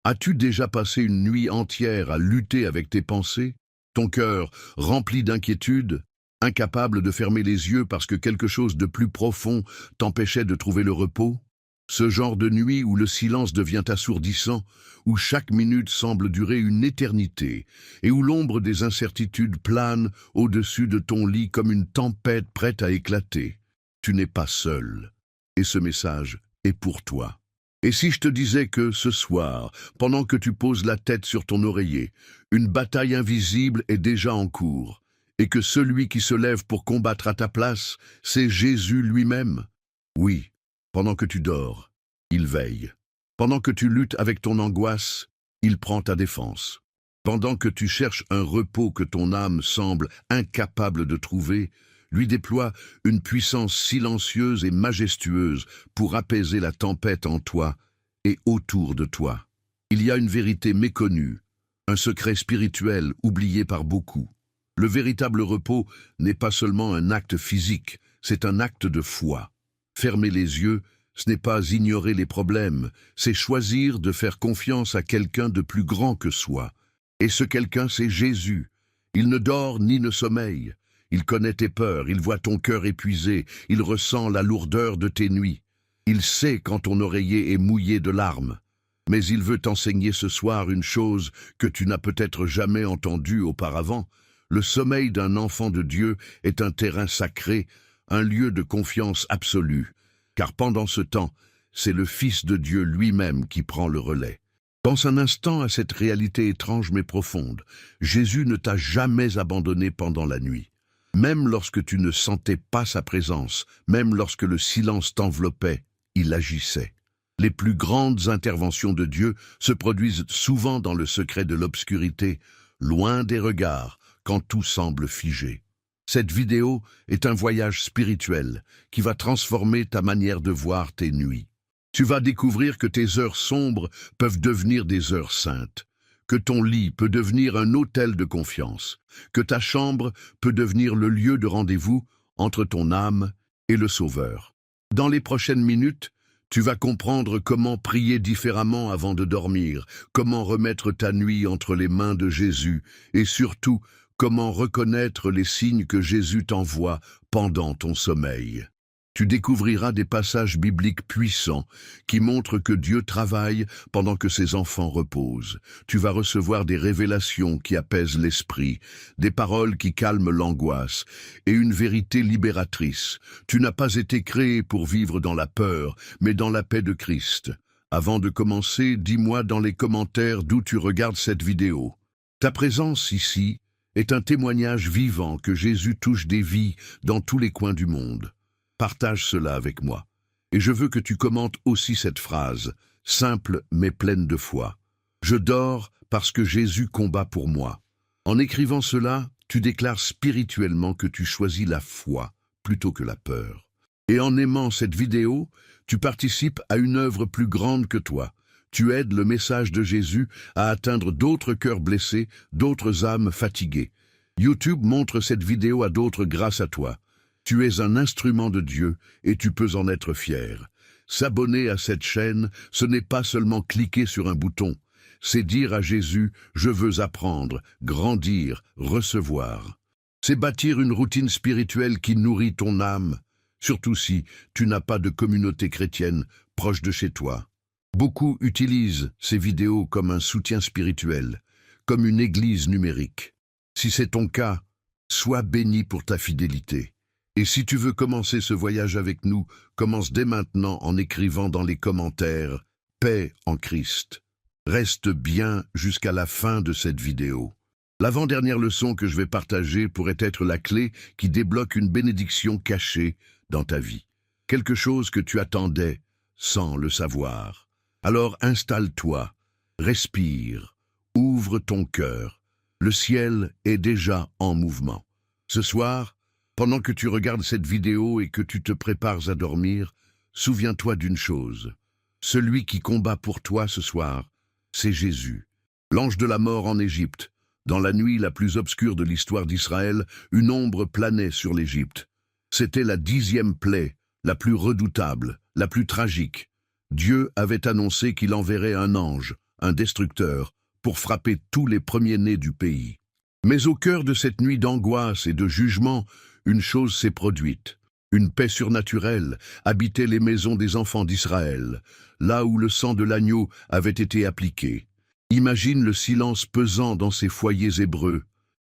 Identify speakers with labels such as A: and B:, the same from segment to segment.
A: As-tu déjà passé une nuit entière à lutter avec tes pensées, ton cœur rempli d'inquiétude, incapable de fermer les yeux parce que quelque chose de plus profond t'empêchait de trouver le repos? Ce genre de nuit où le silence devient assourdissant, où chaque minute semble durer une éternité, et où l'ombre des incertitudes plane au-dessus de ton lit comme une tempête prête à éclater. Tu n'es pas seul, et ce message est pour toi. Et si je te disais que ce soir, pendant que tu poses la tête sur ton oreiller, une bataille invisible est déjà en cours, et que celui qui se lève pour combattre à ta place, c'est Jésus lui-même? Oui, pendant que tu dors, il veille. Pendant que tu luttes avec ton angoisse, il prend ta défense. Pendant que tu cherches un repos que ton âme semble incapable de trouver, lui déploie une puissance silencieuse et majestueuse pour apaiser la tempête en toi et autour de toi. Il y a une vérité méconnue, un secret spirituel oublié par beaucoup. Le véritable repos n'est pas seulement un acte physique, c'est un acte de foi. Fermer les yeux, ce n'est pas ignorer les problèmes, c'est choisir de faire confiance à quelqu'un de plus grand que soi. Et ce quelqu'un, c'est Jésus. Il ne dort ni ne sommeille. Il connaît tes peurs, il voit ton cœur épuisé, il ressent la lourdeur de tes nuits. Il sait quand ton oreiller est mouillé de larmes. Mais il veut t'enseigner ce soir une chose que tu n'as peut-être jamais entendue auparavant. Le sommeil d'un enfant de Dieu est un terrain sacré, un lieu de confiance absolue, car pendant ce temps, c'est le Fils de Dieu lui-même qui prend le relais. Pense un instant à cette réalité étrange mais profonde. Jésus ne t'a jamais abandonné pendant la nuit. Même lorsque tu ne sentais pas sa présence, même lorsque le silence t'enveloppait, il agissait. Les plus grandes interventions de Dieu se produisent souvent dans le secret de l'obscurité, loin des regards, quand tout semble figé. Cette vidéo est un voyage spirituel qui va transformer ta manière de voir tes nuits. Tu vas découvrir que tes heures sombres peuvent devenir des heures saintes, que ton lit peut devenir un autel de confiance, que ta chambre peut devenir le lieu de rendez-vous entre ton âme et le Sauveur. Dans les prochaines minutes, tu vas comprendre comment prier différemment avant de dormir, comment remettre ta nuit entre les mains de Jésus et surtout, comment reconnaître les signes que Jésus t'envoie pendant ton sommeil. Tu découvriras des passages bibliques puissants qui montrent que Dieu travaille pendant que ses enfants reposent. Tu vas recevoir des révélations qui apaisent l'esprit, des paroles qui calment l'angoisse et une vérité libératrice. Tu n'as pas été créé pour vivre dans la peur, mais dans la paix de Christ. Avant de commencer, dis-moi dans les commentaires d'où tu regardes cette vidéo. Ta présence ici est un témoignage vivant que Jésus touche des vies dans tous les coins du monde. Partage cela avec moi. Et je veux que tu commentes aussi cette phrase, simple mais pleine de foi. Je dors parce que Jésus combat pour moi. En écrivant cela, tu déclares spirituellement que tu choisis la foi plutôt que la peur. Et en aimant cette vidéo, tu participes à une œuvre plus grande que toi. Tu aides le message de Jésus à atteindre d'autres cœurs blessés, d'autres âmes fatiguées. YouTube montre cette vidéo à d'autres grâce à toi. Tu es un instrument de Dieu et tu peux en être fier. S'abonner à cette chaîne, ce n'est pas seulement cliquer sur un bouton, c'est dire à Jésus « Je veux apprendre, grandir, recevoir ». C'est bâtir une routine spirituelle qui nourrit ton âme, surtout si tu n'as pas de communauté chrétienne proche de chez toi. Beaucoup utilisent ces vidéos comme un soutien spirituel, comme une église numérique. Si c'est ton cas, sois béni pour ta fidélité. Et si tu veux commencer ce voyage avec nous, commence dès maintenant en écrivant dans les commentaires « Paix en Christ ». Reste bien jusqu'à la fin de cette vidéo. L'avant-dernière leçon que je vais partager pourrait être la clé qui débloque une bénédiction cachée dans ta vie. Quelque chose que tu attendais sans le savoir. Alors installe-toi, respire, ouvre ton cœur. Le ciel est déjà en mouvement. Ce soir, pendant que tu regardes cette vidéo et que tu te prépares à dormir, souviens-toi d'une chose. Celui qui combat pour toi ce soir, c'est Jésus. L'ange de la mort en Égypte. Dans la nuit la plus obscure de l'histoire d'Israël, une ombre planait sur l'Égypte. C'était la 10e plaie, la plus redoutable, la plus tragique. Dieu avait annoncé qu'il enverrait un ange, un destructeur, pour frapper tous les premiers-nés du pays. Mais au cœur de cette nuit d'angoisse et de jugement, une chose s'est produite. Une paix surnaturelle habitait les maisons des enfants d'Israël, là où le sang de l'agneau avait été appliqué. Imagine le silence pesant dans ces foyers hébreux.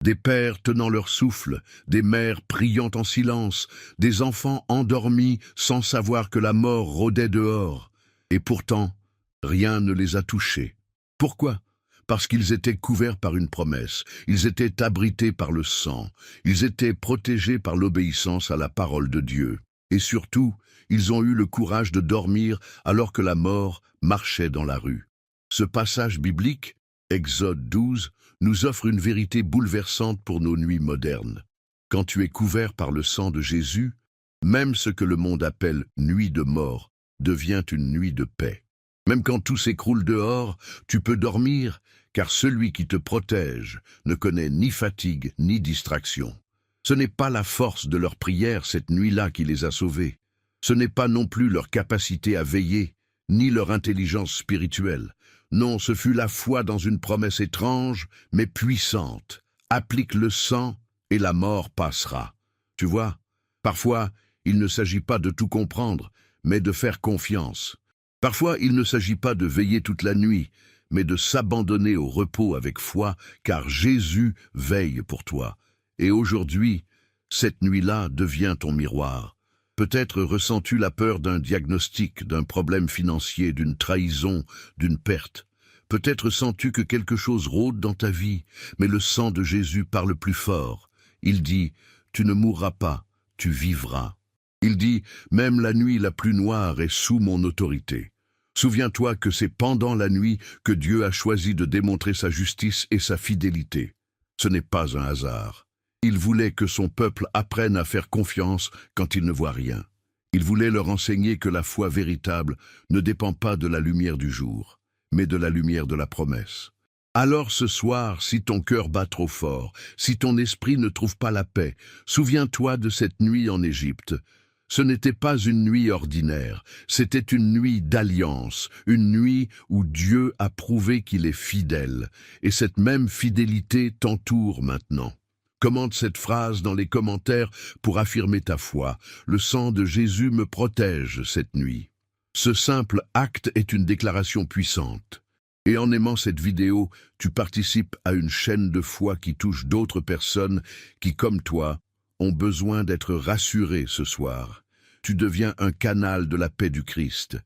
A: Des pères tenant leur souffle, des mères priant en silence, des enfants endormis sans savoir que la mort rôdait dehors. Et pourtant, rien ne les a touchés. Pourquoi ? Parce qu'ils étaient couverts par une promesse, ils étaient abrités par le sang, ils étaient protégés par l'obéissance à la parole de Dieu. Et surtout, ils ont eu le courage de dormir alors que la mort marchait dans la rue. Ce passage biblique, Exode 12, nous offre une vérité bouleversante pour nos nuits modernes. Quand tu es couvert par le sang de Jésus, même ce que le monde appelle nuit de mort devient une nuit de paix. Même quand tout s'écroule dehors, tu peux dormir, car celui qui te protège ne connaît ni fatigue ni distraction. Ce n'est pas la force de leur prière cette nuit-là qui les a sauvés. Ce n'est pas non plus leur capacité à veiller, ni leur intelligence spirituelle. Non, ce fut la foi dans une promesse étrange, mais puissante. Applique le sang et la mort passera. Tu vois, parfois, il ne s'agit pas de tout comprendre, mais de faire confiance. Parfois, il ne s'agit pas de veiller toute la nuit, mais de s'abandonner au repos avec foi, car Jésus veille pour toi. Et aujourd'hui, cette nuit-là devient ton miroir. Peut-être ressens-tu la peur d'un diagnostic, d'un problème financier, d'une trahison, d'une perte. Peut-être sens-tu que quelque chose rôde dans ta vie, mais le sang de Jésus parle plus fort. Il dit, tu ne mourras pas, tu vivras. Il dit, même la nuit la plus noire est sous mon autorité. Souviens-toi que c'est pendant la nuit que Dieu a choisi de démontrer sa justice et sa fidélité. Ce n'est pas un hasard. Il voulait que son peuple apprenne à faire confiance quand il ne voit rien. Il voulait leur enseigner que la foi véritable ne dépend pas de la lumière du jour, mais de la lumière de la promesse. Alors ce soir, si ton cœur bat trop fort, si ton esprit ne trouve pas la paix, souviens-toi de cette nuit en Égypte. Ce n'était pas une nuit ordinaire, c'était une nuit d'alliance, une nuit où Dieu a prouvé qu'il est fidèle, et cette même fidélité t'entoure maintenant. Commente cette phrase dans les commentaires pour affirmer ta foi. Le sang de Jésus me protège cette nuit. Ce simple acte est une déclaration puissante. Et en aimant cette vidéo, tu participes à une chaîne de foi qui touche d'autres personnes qui, comme toi, ont besoin d'être rassurées ce soir. Tu deviens un canal de la paix du Christ.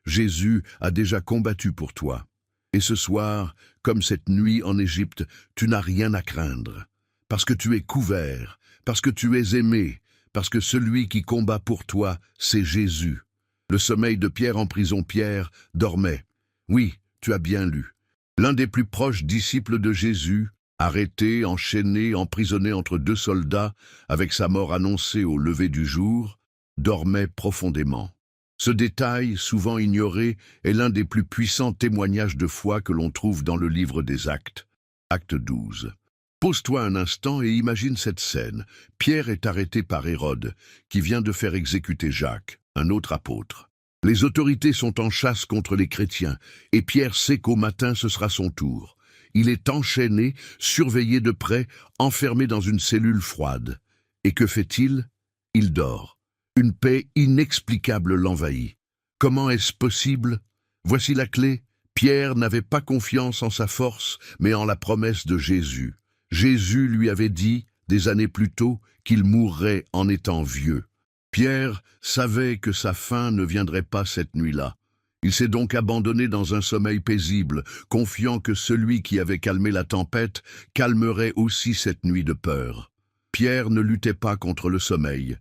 A: Jésus a déjà combattu pour toi. Et ce soir, comme cette nuit en Égypte, tu n'as rien à craindre. Parce que tu es couvert, parce que tu es aimé, parce que celui qui combat pour toi, c'est Jésus. Le sommeil de Pierre en prison, Pierre dormait. Oui, tu as bien lu. L'un des plus proches disciples de Jésus, arrêté, enchaîné, emprisonné entre deux soldats, avec sa mort annoncée au lever du jour, dormait profondément. Ce détail, souvent ignoré, est l'un des plus puissants témoignages de foi que l'on trouve dans le livre des Actes. Acte 12. Pose-toi un instant et imagine cette scène. Pierre est arrêté par Hérode, qui vient de faire exécuter Jacques, un autre apôtre. Les autorités sont en chasse contre les chrétiens, et Pierre sait qu'au matin ce sera son tour. Il est enchaîné, surveillé de près, enfermé dans une cellule froide. Et que fait-il? Il dort. Une paix inexplicable l'envahit. Comment est-ce possible? Voici la clé. Pierre n'avait pas confiance en sa force, mais en la promesse de Jésus. Jésus lui avait dit, des années plus tôt, qu'il mourrait en étant vieux. Pierre savait que sa fin ne viendrait pas cette nuit-là. Il s'est donc abandonné dans un sommeil paisible, confiant que celui qui avait calmé la tempête calmerait aussi cette nuit de peur. Pierre ne luttait pas contre le sommeil.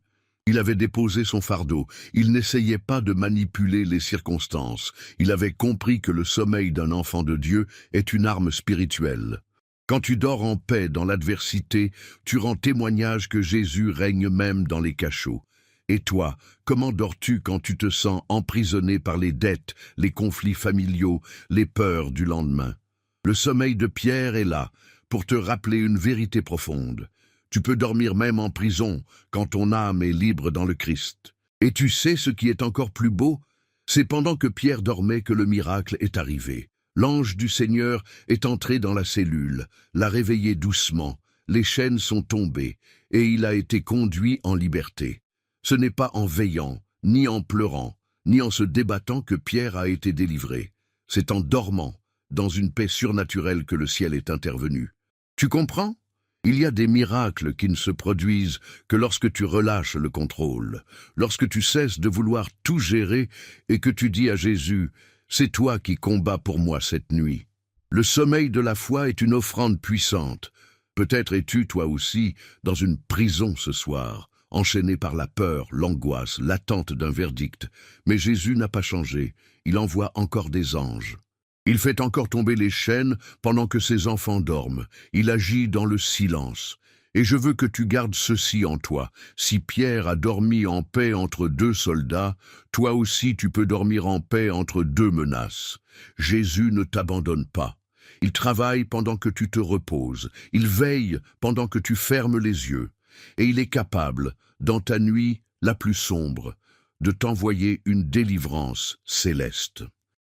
A: Il avait déposé son fardeau, il n'essayait pas de manipuler les circonstances. Il avait compris que le sommeil d'un enfant de Dieu est une arme spirituelle. Quand tu dors en paix dans l'adversité, tu rends témoignage que Jésus règne même dans les cachots. Et toi, comment dors-tu quand tu te sens emprisonné par les dettes, les conflits familiaux, les peurs du lendemain? Le sommeil de Pierre est là, pour te rappeler une vérité profonde. Tu peux dormir même en prison, quand ton âme est libre dans le Christ. Et tu sais ce qui est encore plus beau? C'est pendant que Pierre dormait que le miracle est arrivé. L'ange du Seigneur est entré dans la cellule, l'a réveillé doucement, les chaînes sont tombées, et il a été conduit en liberté. Ce n'est pas en veillant, ni en pleurant, ni en se débattant que Pierre a été délivré. C'est en dormant, dans une paix surnaturelle que le ciel est intervenu. Tu comprends? Il y a des miracles qui ne se produisent que lorsque tu relâches le contrôle, lorsque tu cesses de vouloir tout gérer et que tu dis à Jésus, « C'est toi qui combats pour moi cette nuit. » Le sommeil de la foi est une offrande puissante. Peut-être es-tu, toi aussi, dans une prison ce soir, enchaîné par la peur, l'angoisse, l'attente d'un verdict. Mais Jésus n'a pas changé, il envoie encore des anges. Il fait encore tomber les chaînes pendant que ses enfants dorment. Il agit dans le silence. Et je veux que tu gardes ceci en toi. Si Pierre a dormi en paix entre deux soldats, toi aussi tu peux dormir en paix entre deux menaces. Jésus ne t'abandonne pas. Il travaille pendant que tu te reposes. Il veille pendant que tu fermes les yeux. Et il est capable, dans ta nuit la plus sombre, de t'envoyer une délivrance céleste.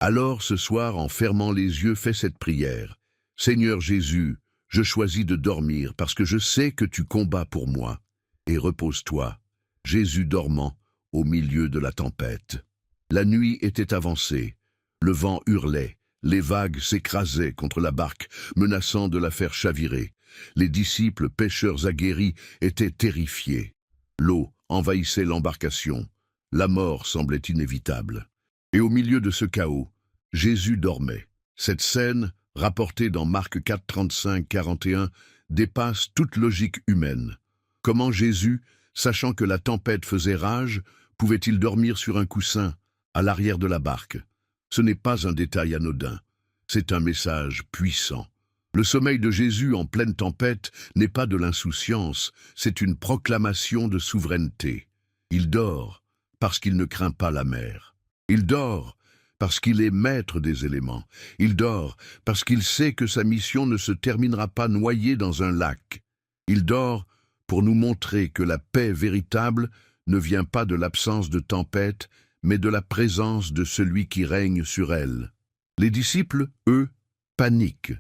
A: Alors ce soir, en fermant les yeux, fais cette prière. Seigneur Jésus, je choisis de dormir parce que je sais que tu combats pour moi. Et repose-toi, Jésus dormant au milieu de la tempête. La nuit était avancée, le vent hurlait, les vagues s'écrasaient contre la barque, menaçant de la faire chavirer. Les disciples pêcheurs aguerris étaient terrifiés. L'eau envahissait l'embarcation. La mort semblait inévitable. Et au milieu de ce chaos, Jésus dormait. Cette scène, rapportée dans Marc 4, 35-41, dépasse toute logique humaine. Comment Jésus, sachant que la tempête faisait rage, pouvait-il dormir sur un coussin, à l'arrière de la barque? Ce n'est pas un détail anodin, c'est un message puissant. Le sommeil de Jésus en pleine tempête n'est pas de l'insouciance, c'est une proclamation de souveraineté. Il dort parce qu'il ne craint pas la mer. Il dort parce qu'il est maître des éléments. Il dort parce qu'il sait que sa mission ne se terminera pas noyé dans un lac. Il dort pour nous montrer que la paix véritable ne vient pas de l'absence de tempête, mais de la présence de celui qui règne sur elle. Les disciples, eux, paniquent.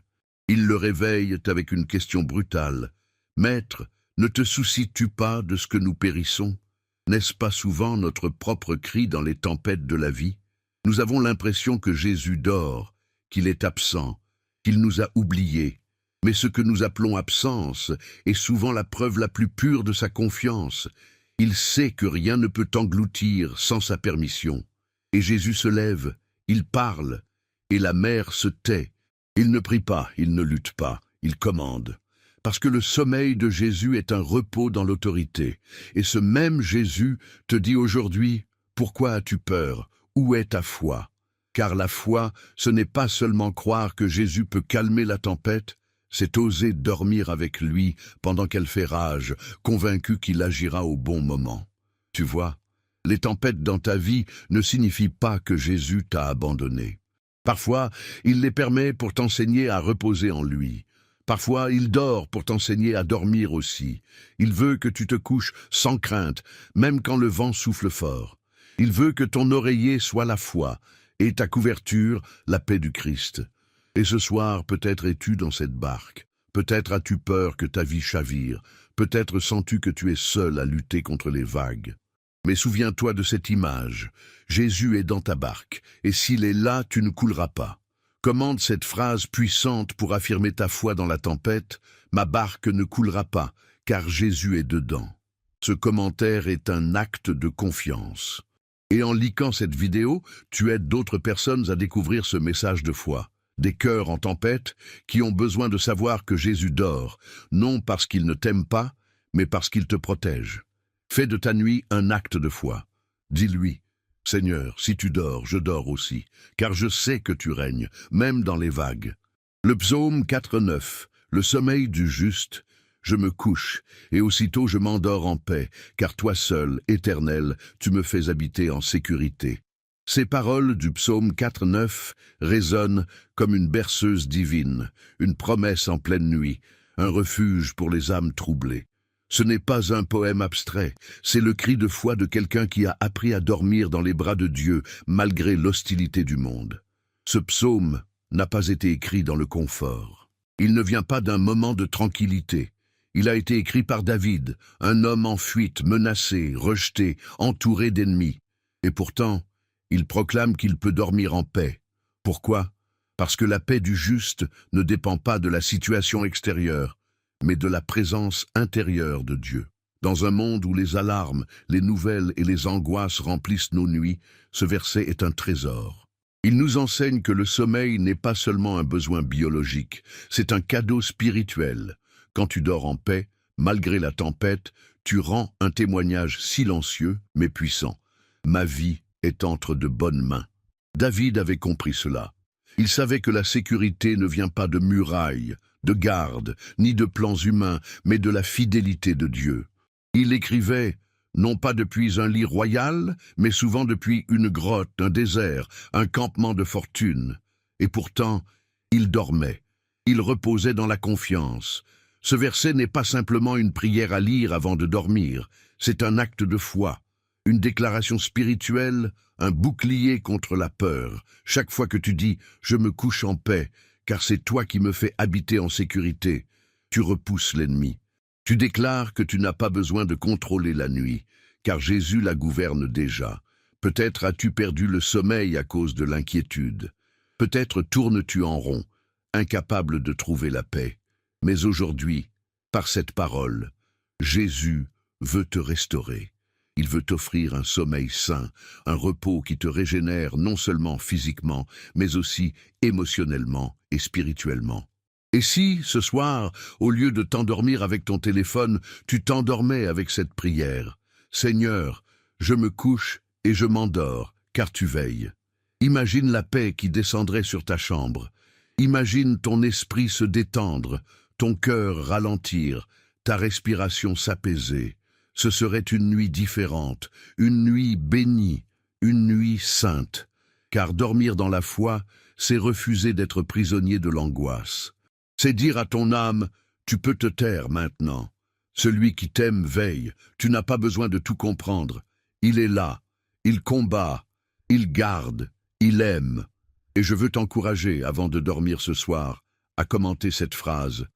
A: Ils le réveillent avec une question brutale. « Maître, ne te soucies-tu pas de ce que nous périssons? N'est-ce pas souvent notre propre cri dans les tempêtes de la vie? Nous avons l'impression que Jésus dort, qu'il est absent, qu'il nous a oubliés. Mais ce que nous appelons absence est souvent la preuve la plus pure de sa confiance. Il sait que rien ne peut t'engloutir sans sa permission. Et Jésus se lève, il parle, et la mer se tait. Il ne prie pas, il ne lutte pas, il commande. Parce que le sommeil de Jésus est un repos dans l'autorité. Et ce même Jésus te dit aujourd'hui, « Pourquoi as-tu peur? Où est ta foi ?» Car la foi, ce n'est pas seulement croire que Jésus peut calmer la tempête, c'est oser dormir avec lui pendant qu'elle fait rage, convaincu qu'il agira au bon moment. Tu vois, les tempêtes dans ta vie ne signifient pas que Jésus t'a abandonné. Parfois, il les permet pour t'enseigner à reposer en lui. Parfois, il dort pour t'enseigner à dormir aussi. Il veut que tu te couches sans crainte, même quand le vent souffle fort. Il veut que ton oreiller soit la foi, et ta couverture, la paix du Christ. Et ce soir, peut-être es-tu dans cette barque. Peut-être as-tu peur que ta vie chavire. Peut-être sens-tu que tu es seul à lutter contre les vagues. Mais souviens-toi de cette image. Jésus est dans ta barque, et s'il est là, tu ne couleras pas. Commande cette phrase puissante pour affirmer ta foi dans la tempête. Ma barque ne coulera pas, car Jésus est dedans. Ce commentaire est un acte de confiance. Et en liquant cette vidéo, tu aides d'autres personnes à découvrir ce message de foi. Des cœurs en tempête qui ont besoin de savoir que Jésus dort, non parce qu'il ne t'aime pas, mais parce qu'il te protège. Fais de ta nuit un acte de foi. Dis-lui, « Seigneur, si tu dors, je dors aussi, car je sais que tu règnes, même dans les vagues. » Le psaume 4,9, le sommeil du juste, je me couche, et aussitôt je m'endors en paix, car toi seul, Éternel, tu me fais habiter en sécurité. Ces paroles du psaume 4,9 résonnent comme une berceuse divine, une promesse en pleine nuit, un refuge pour les âmes troublées. Ce n'est pas un poème abstrait, c'est le cri de foi de quelqu'un qui a appris à dormir dans les bras de Dieu malgré l'hostilité du monde. Ce psaume n'a pas été écrit dans le confort. Il ne vient pas d'un moment de tranquillité. Il a été écrit par David, un homme en fuite, menacé, rejeté, entouré d'ennemis. Et pourtant, il proclame qu'il peut dormir en paix. Pourquoi? Parce que la paix du juste ne dépend pas de la situation extérieure, mais de la présence intérieure de Dieu. Dans un monde où les alarmes, les nouvelles et les angoisses remplissent nos nuits, ce verset est un trésor. Il nous enseigne que le sommeil n'est pas seulement un besoin biologique, c'est un cadeau spirituel. Quand tu dors en paix, malgré la tempête, tu rends un témoignage silencieux mais puissant. Ma vie est entre de bonnes mains. David avait compris cela. Il savait que la sécurité ne vient pas de murailles, de gardes, ni de plans humains, mais de la fidélité de Dieu. Il écrivait, non pas depuis un lit royal, mais souvent depuis une grotte, un désert, un campement de fortune. Et pourtant, il dormait. Il reposait dans la confiance. Ce verset n'est pas simplement une prière à lire avant de dormir, c'est un acte de foi, une déclaration spirituelle, un bouclier contre la peur. Chaque fois que tu dis « je me couche en paix », car c'est toi qui me fais habiter en sécurité, tu repousses l'ennemi. Tu déclares que tu n'as pas besoin de contrôler la nuit, car Jésus la gouverne déjà. Peut-être as-tu perdu le sommeil à cause de l'inquiétude. Peut-être tournes-tu en rond, incapable de trouver la paix. Mais aujourd'hui, par cette parole, Jésus veut te restaurer. Il veut t'offrir un sommeil sain, un repos qui te régénère non seulement physiquement, mais aussi émotionnellement et spirituellement. Et si, ce soir, au lieu de t'endormir avec ton téléphone, tu t'endormais avec cette prière, « Seigneur, je me couche et je m'endors, car tu veilles ». Imagine la paix qui descendrait sur ta chambre. Imagine ton esprit se détendre, ton cœur ralentir, ta respiration s'apaiser. Ce serait une nuit différente, une nuit bénie, une nuit sainte. Car dormir dans la foi, c'est refuser d'être prisonnier de l'angoisse. C'est dire à ton âme, tu peux te taire maintenant. Celui qui t'aime veille, tu n'as pas besoin de tout comprendre. Il est là, il combat, il garde, il aime. Et je veux t'encourager, avant de dormir ce soir, à commenter cette phrase.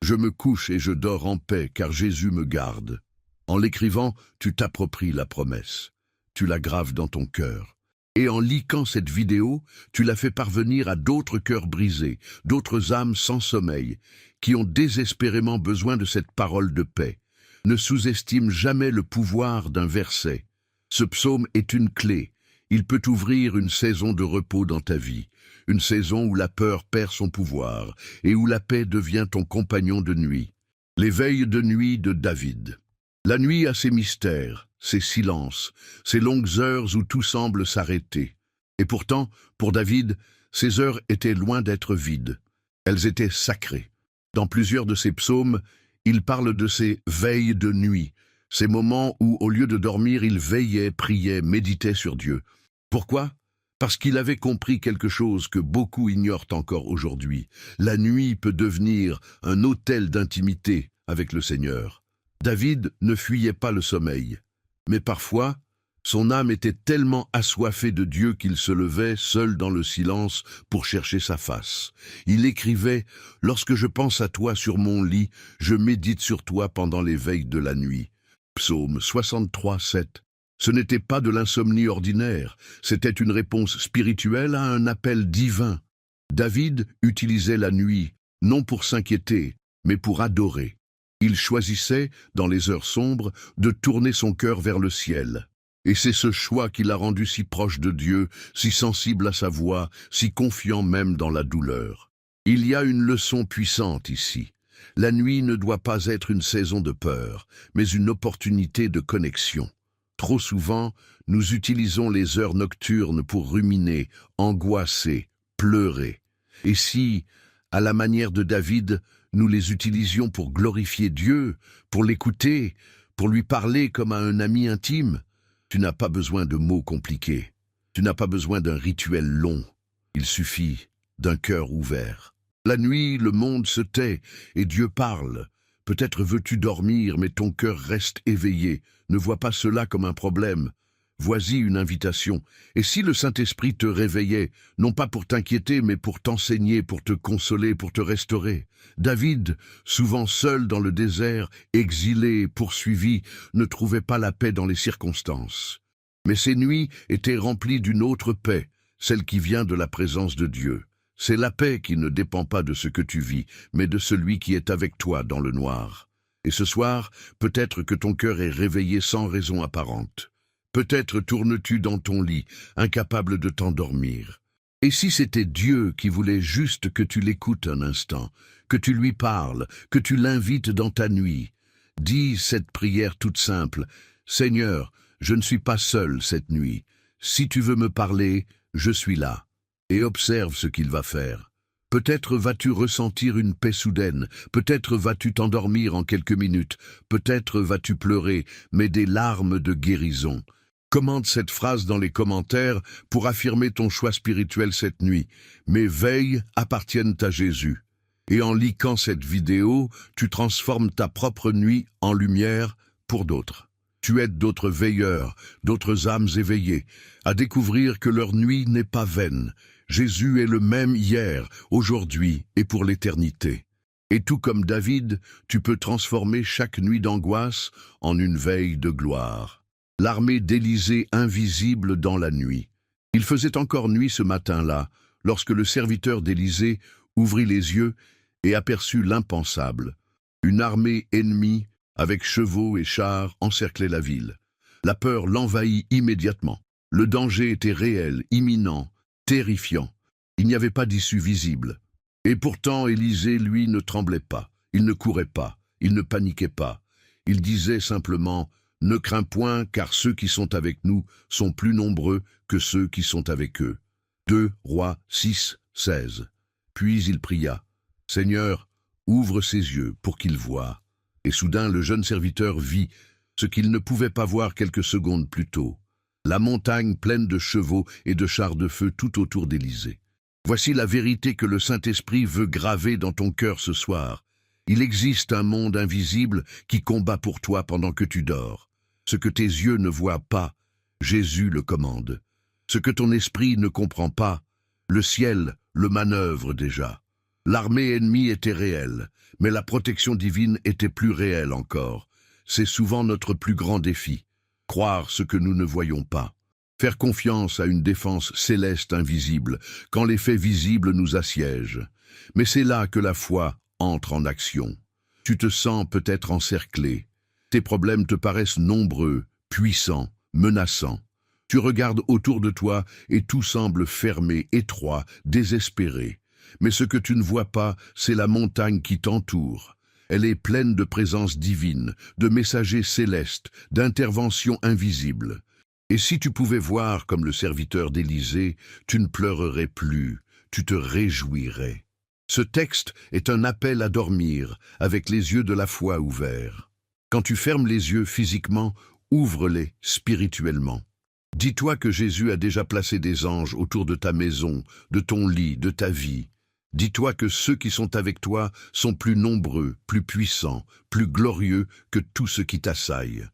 A: Je me couche et je dors en paix, car Jésus me garde. En l'écrivant, tu t'appropries la promesse. Tu la graves dans ton cœur. Et en liquant cette vidéo, tu la fais parvenir à d'autres cœurs brisés, d'autres âmes sans sommeil, qui ont désespérément besoin de cette parole de paix. Ne sous-estime jamais le pouvoir d'un verset. Ce psaume est une clé. Il peut ouvrir une saison de repos dans ta vie, une saison où la peur perd son pouvoir et où la paix devient ton compagnon de nuit. Les veilles de nuit de David. La nuit a ses mystères, ses silences, ses longues heures où tout semble s'arrêter. Et pourtant, pour David, ces heures étaient loin d'être vides. Elles étaient sacrées. Dans plusieurs de ses psaumes, il parle de ces veilles de nuit, ces moments où, au lieu de dormir, il veillait, priait, méditait sur Dieu. Pourquoi? Parce qu'il avait compris quelque chose que beaucoup ignorent encore aujourd'hui. La nuit peut devenir un hôtel d'intimité avec le Seigneur. David ne fuyait pas le sommeil, mais parfois, son âme était tellement assoiffée de Dieu qu'il se levait, seul dans le silence, pour chercher sa face. Il écrivait « Lorsque je pense à toi sur mon lit, je médite sur toi pendant les veilles de la nuit ». Psaume 63, 7. Ce n'était pas de l'insomnie ordinaire, c'était une réponse spirituelle à un appel divin. David utilisait la nuit, non pour s'inquiéter, mais pour adorer. Il choisissait, dans les heures sombres, de tourner son cœur vers le ciel. Et c'est ce choix qui l'a rendu si proche de Dieu, si sensible à sa voix, si confiant même dans la douleur. Il y a une leçon puissante ici. La nuit ne doit pas être une saison de peur, mais une opportunité de connexion. Trop souvent, nous utilisons les heures nocturnes pour ruminer, angoisser, pleurer. Et si, à la manière de David, nous les utilisions pour glorifier Dieu, pour l'écouter, pour lui parler comme à un ami intime, tu n'as pas besoin de mots compliqués. Tu n'as pas besoin d'un rituel long. Il suffit d'un cœur ouvert. La nuit, le monde se tait et Dieu parle. Peut-être veux-tu dormir, mais ton cœur reste éveillé. Ne vois pas cela comme un problème, Voici une invitation. Et si le Saint-Esprit te réveillait, non pas pour t'inquiéter, mais pour t'enseigner, pour te consoler, pour te restaurer? David, souvent seul dans le désert, exilé, poursuivi, ne trouvait pas la paix dans les circonstances. Mais ses nuits étaient remplies d'une autre paix, celle qui vient de la présence de Dieu. C'est la paix qui ne dépend pas de ce que tu vis, mais de celui qui est avec toi dans le noir. Et ce soir, peut-être que ton cœur est réveillé sans raison apparente. Peut-être tournes-tu dans ton lit, incapable de t'endormir. Et si c'était Dieu qui voulait juste que tu l'écoutes un instant, que tu lui parles, que tu l'invites dans ta nuit? Dis cette prière toute simple: Seigneur, je ne suis pas seul cette nuit. Si tu veux me parler, je suis là. Et observe ce qu'il va faire. Peut-être vas-tu ressentir une paix soudaine, peut-être vas-tu t'endormir en quelques minutes, peut-être vas-tu pleurer, mais des larmes de guérison. Commente cette phrase dans les commentaires pour affirmer ton choix spirituel cette nuit. Mes veilles appartiennent à Jésus. Et en liquant cette vidéo, tu transformes ta propre nuit en lumière pour d'autres. Tu aides d'autres veilleurs, d'autres âmes éveillées, à découvrir que leur nuit n'est pas vaine. Jésus est le même hier, aujourd'hui et pour l'éternité. Et tout comme David, tu peux transformer chaque nuit d'angoisse en une veille de gloire. L'armée d'Élysée invisible dans la nuit. Il faisait encore nuit ce matin-là, lorsque le serviteur d'Élysée ouvrit les yeux et aperçut l'impensable. Une armée ennemie, avec chevaux et chars, encerclait la ville. La peur l'envahit immédiatement. Le danger était réel, imminent, terrifiant. Il n'y avait pas d'issue visible. Et pourtant, Élysée, lui, ne tremblait pas. Il ne courait pas. Il ne paniquait pas. Il disait simplement: « Ne crains point, car ceux qui sont avec nous sont plus nombreux que ceux qui sont avec eux. » 2 Rois 6, 16. Puis il pria: « Seigneur, ouvre ses yeux pour qu'il voie. » Et soudain le jeune serviteur vit ce qu'il ne pouvait pas voir quelques secondes plus tôt. La montagne pleine de chevaux et de chars de feu tout autour d'Élysée. Voici la vérité que le Saint-Esprit veut graver dans ton cœur ce soir. Il existe un monde invisible qui combat pour toi pendant que tu dors. Ce que tes yeux ne voient pas, Jésus le commande. Ce que ton esprit ne comprend pas, le ciel le manœuvre déjà. L'armée ennemie était réelle, mais la protection divine était plus réelle encore. C'est souvent notre plus grand défi. Croire ce que nous ne voyons pas. Faire confiance à une défense céleste invisible, quand les faits visibles nous assiègent. Mais c'est là que la foi entre en action. Tu te sens peut-être encerclé. Tes problèmes te paraissent nombreux, puissants, menaçants. Tu regardes autour de toi et tout semble fermé, étroit, désespéré. Mais ce que tu ne vois pas, c'est la montagne qui t'entoure. Elle est pleine de présence divine, de messagers célestes, d'interventions invisibles. Et si tu pouvais voir comme le serviteur d'Élysée, tu ne pleurerais plus, tu te réjouirais. Ce texte est un appel à dormir, avec les yeux de la foi ouverts. Quand tu fermes les yeux physiquement, ouvre-les spirituellement. Dis-toi que Jésus a déjà placé des anges autour de ta maison, de ton lit, de ta vie. Dis-toi que ceux qui sont avec toi sont plus nombreux, plus puissants, plus glorieux que tout ce qui t'assaille.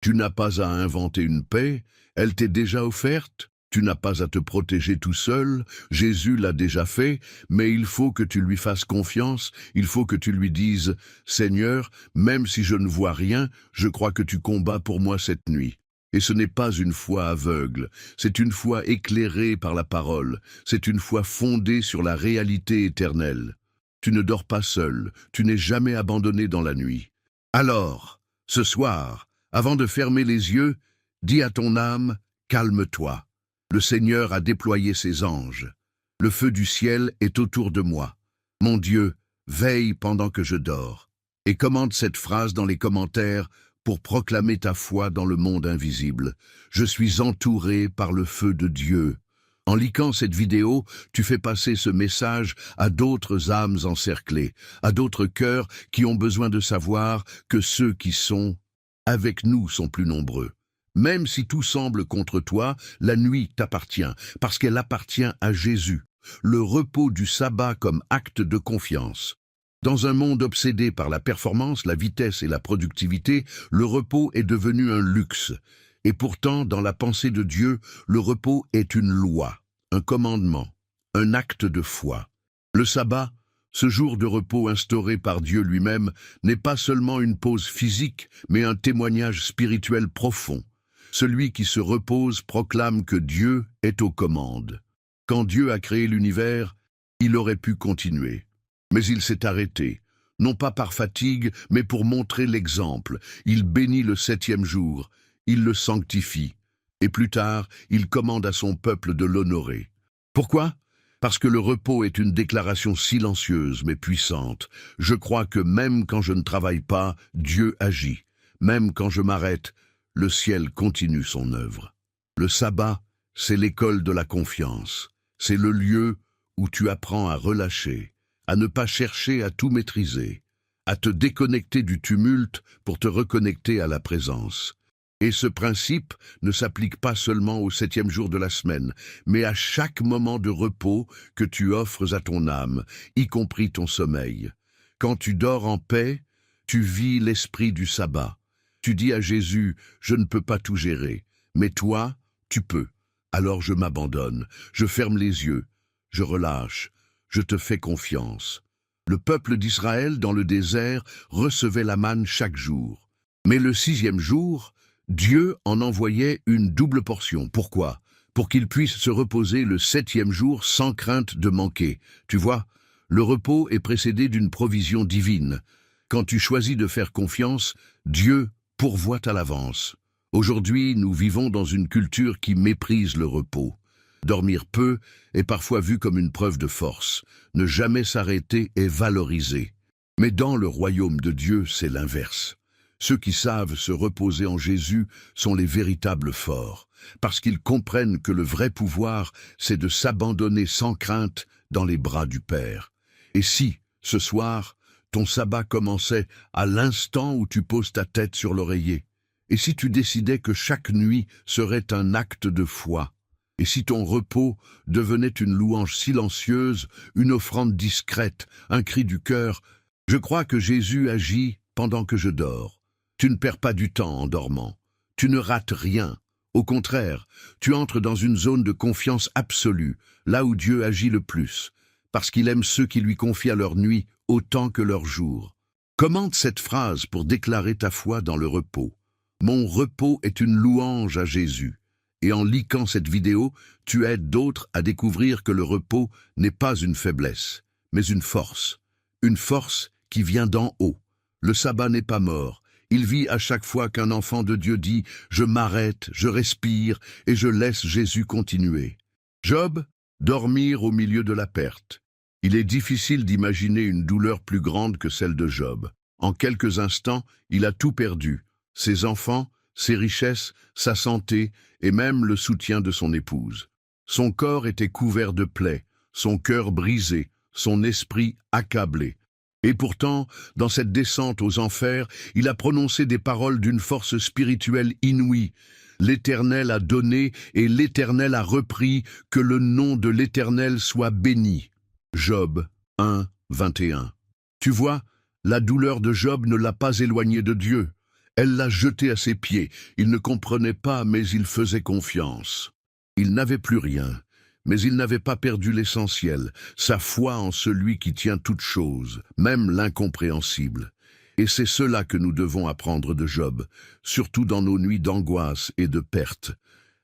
A: Tu n'as pas à inventer une paix, elle t'est déjà offerte. Tu n'as pas à te protéger tout seul, Jésus l'a déjà fait, mais il faut que tu lui fasses confiance, il faut que tu lui dises: « Seigneur, même si je ne vois rien, je crois que tu combats pour moi cette nuit. » Et ce n'est pas une foi aveugle, c'est une foi éclairée par la parole, c'est une foi fondée sur la réalité éternelle. Tu ne dors pas seul, tu n'es jamais abandonné dans la nuit. Alors, ce soir, avant de fermer les yeux, dis à ton âme: « Calme-toi. Le Seigneur a déployé ses anges. Le feu du ciel est autour de moi. Mon Dieu, veille pendant que je dors. » Et commente cette phrase dans les commentaires pour proclamer ta foi dans le monde invisible. Je suis entouré par le feu de Dieu. En liquant cette vidéo, tu fais passer ce message à d'autres âmes encerclées, à d'autres cœurs qui ont besoin de savoir que ceux qui sont avec nous sont plus nombreux. Même si tout semble contre toi, la nuit t'appartient, parce qu'elle appartient à Jésus. Le repos du sabbat comme acte de confiance. Dans un monde obsédé par la performance, la vitesse et la productivité, le repos est devenu un luxe. Et pourtant, dans la pensée de Dieu, le repos est une loi, un commandement, un acte de foi. Le sabbat, ce jour de repos instauré par Dieu lui-même, n'est pas seulement une pause physique, mais un témoignage spirituel profond. Celui qui se repose proclame que Dieu est aux commandes. Quand Dieu a créé l'univers, il aurait pu continuer. Mais il s'est arrêté, non pas par fatigue, mais pour montrer l'exemple. Il bénit le 7e jour, il le sanctifie, et plus tard, il commande à son peuple de l'honorer. Pourquoi ? Parce que le repos est une déclaration silencieuse mais puissante. Je crois que même quand je ne travaille pas, Dieu agit. Même quand je m'arrête, le ciel continue son œuvre. Le sabbat, c'est l'école de la confiance. C'est le lieu où tu apprends à relâcher, à ne pas chercher à tout maîtriser, à te déconnecter du tumulte pour te reconnecter à la présence. Et ce principe ne s'applique pas seulement au 7e jour de la semaine, mais à chaque moment de repos que tu offres à ton âme, y compris ton sommeil. Quand tu dors en paix, tu vis l'esprit du sabbat. Tu dis à Jésus, je ne peux pas tout gérer, mais toi, tu peux. Alors je m'abandonne, je ferme les yeux, je relâche, je te fais confiance. Le peuple d'Israël dans le désert recevait la manne chaque jour. Mais le 6e jour, Dieu en envoyait une double portion. Pourquoi ? Pour qu'il puisse se reposer le 7e jour sans crainte de manquer. Tu vois, le repos est précédé d'une provision divine. Quand tu choisis de faire confiance, Dieu pourvoit à l'avance. Aujourd'hui, nous vivons dans une culture qui méprise le repos. Dormir peu est parfois vu comme une preuve de force. Ne jamais s'arrêter est valorisé. Mais dans le royaume de Dieu, c'est l'inverse. Ceux qui savent se reposer en Jésus sont les véritables forts, parce qu'ils comprennent que le vrai pouvoir, c'est de s'abandonner sans crainte dans les bras du Père. Et si, ce soir, ton sabbat commençait à l'instant où tu poses ta tête sur l'oreiller, et si tu décidais que chaque nuit serait un acte de foi, et si ton repos devenait une louange silencieuse, une offrande discrète, un cri du cœur, je crois que Jésus agit pendant que je dors. Tu ne perds pas du temps en dormant. Tu ne rates rien. Au contraire, tu entres dans une zone de confiance absolue, là où Dieu agit le plus, parce qu'il aime ceux qui lui confient leur nuit autant que leur jour. Commente cette phrase pour déclarer ta foi dans le repos. Mon repos est une louange à Jésus. Et en likant cette vidéo, tu aides d'autres à découvrir que le repos n'est pas une faiblesse, mais une force. Une force qui vient d'en haut. Le sabbat n'est pas mort. Il vit à chaque fois qu'un enfant de Dieu dit « Je m'arrête, je respire et je laisse Jésus continuer ». Job, dormir au milieu de la perte. Il est difficile d'imaginer une douleur plus grande que celle de Job. En quelques instants, il a tout perdu. Ses enfants, ses richesses, sa santé et même le soutien de son épouse. Son corps était couvert de plaies, son cœur brisé, son esprit accablé. Et pourtant, dans cette descente aux enfers, il a prononcé des paroles d'une force spirituelle inouïe. L'Éternel a donné et l'Éternel a repris, que le nom de l'Éternel soit béni. Job 1, 21. Tu vois, la douleur de Job ne l'a pas éloigné de Dieu. Elle l'a jeté à ses pieds. Il ne comprenait pas, mais il faisait confiance. Il n'avait plus rien. Mais il n'avait pas perdu l'essentiel, sa foi en celui qui tient toutes choses, même l'incompréhensible. Et c'est cela que nous devons apprendre de Job, surtout dans nos nuits d'angoisse et de perte.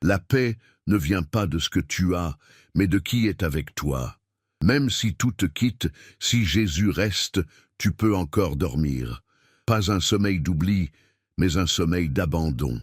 A: La paix ne vient pas de ce que tu as, mais de qui est avec toi. Même si tout te quitte, si Jésus reste, tu peux encore dormir. Pas un sommeil d'oubli, mais un sommeil d'abandon.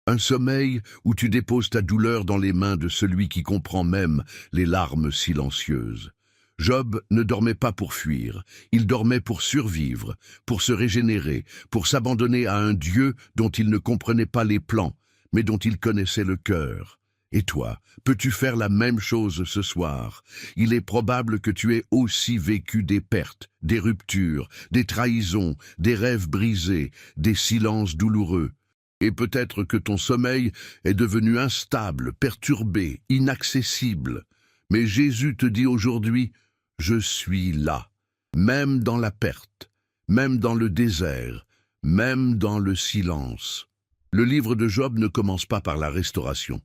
A: Un sommeil où tu déposes ta douleur dans les mains de celui qui comprend même les larmes silencieuses. Job ne dormait pas pour fuir, il dormait pour survivre, pour se régénérer, pour s'abandonner à un Dieu dont il ne comprenait pas les plans, mais dont il connaissait le cœur. Et toi, peux-tu faire la même chose ce soir? Il est probable que tu aies aussi vécu des pertes, des ruptures, des trahisons, des rêves brisés, des silences douloureux. Et peut-être que ton sommeil est devenu instable, perturbé, inaccessible. Mais Jésus te dit aujourd'hui, « Je suis là, même dans la perte, même dans le désert, même dans le silence. » Le livre de Job ne commence pas par la restauration.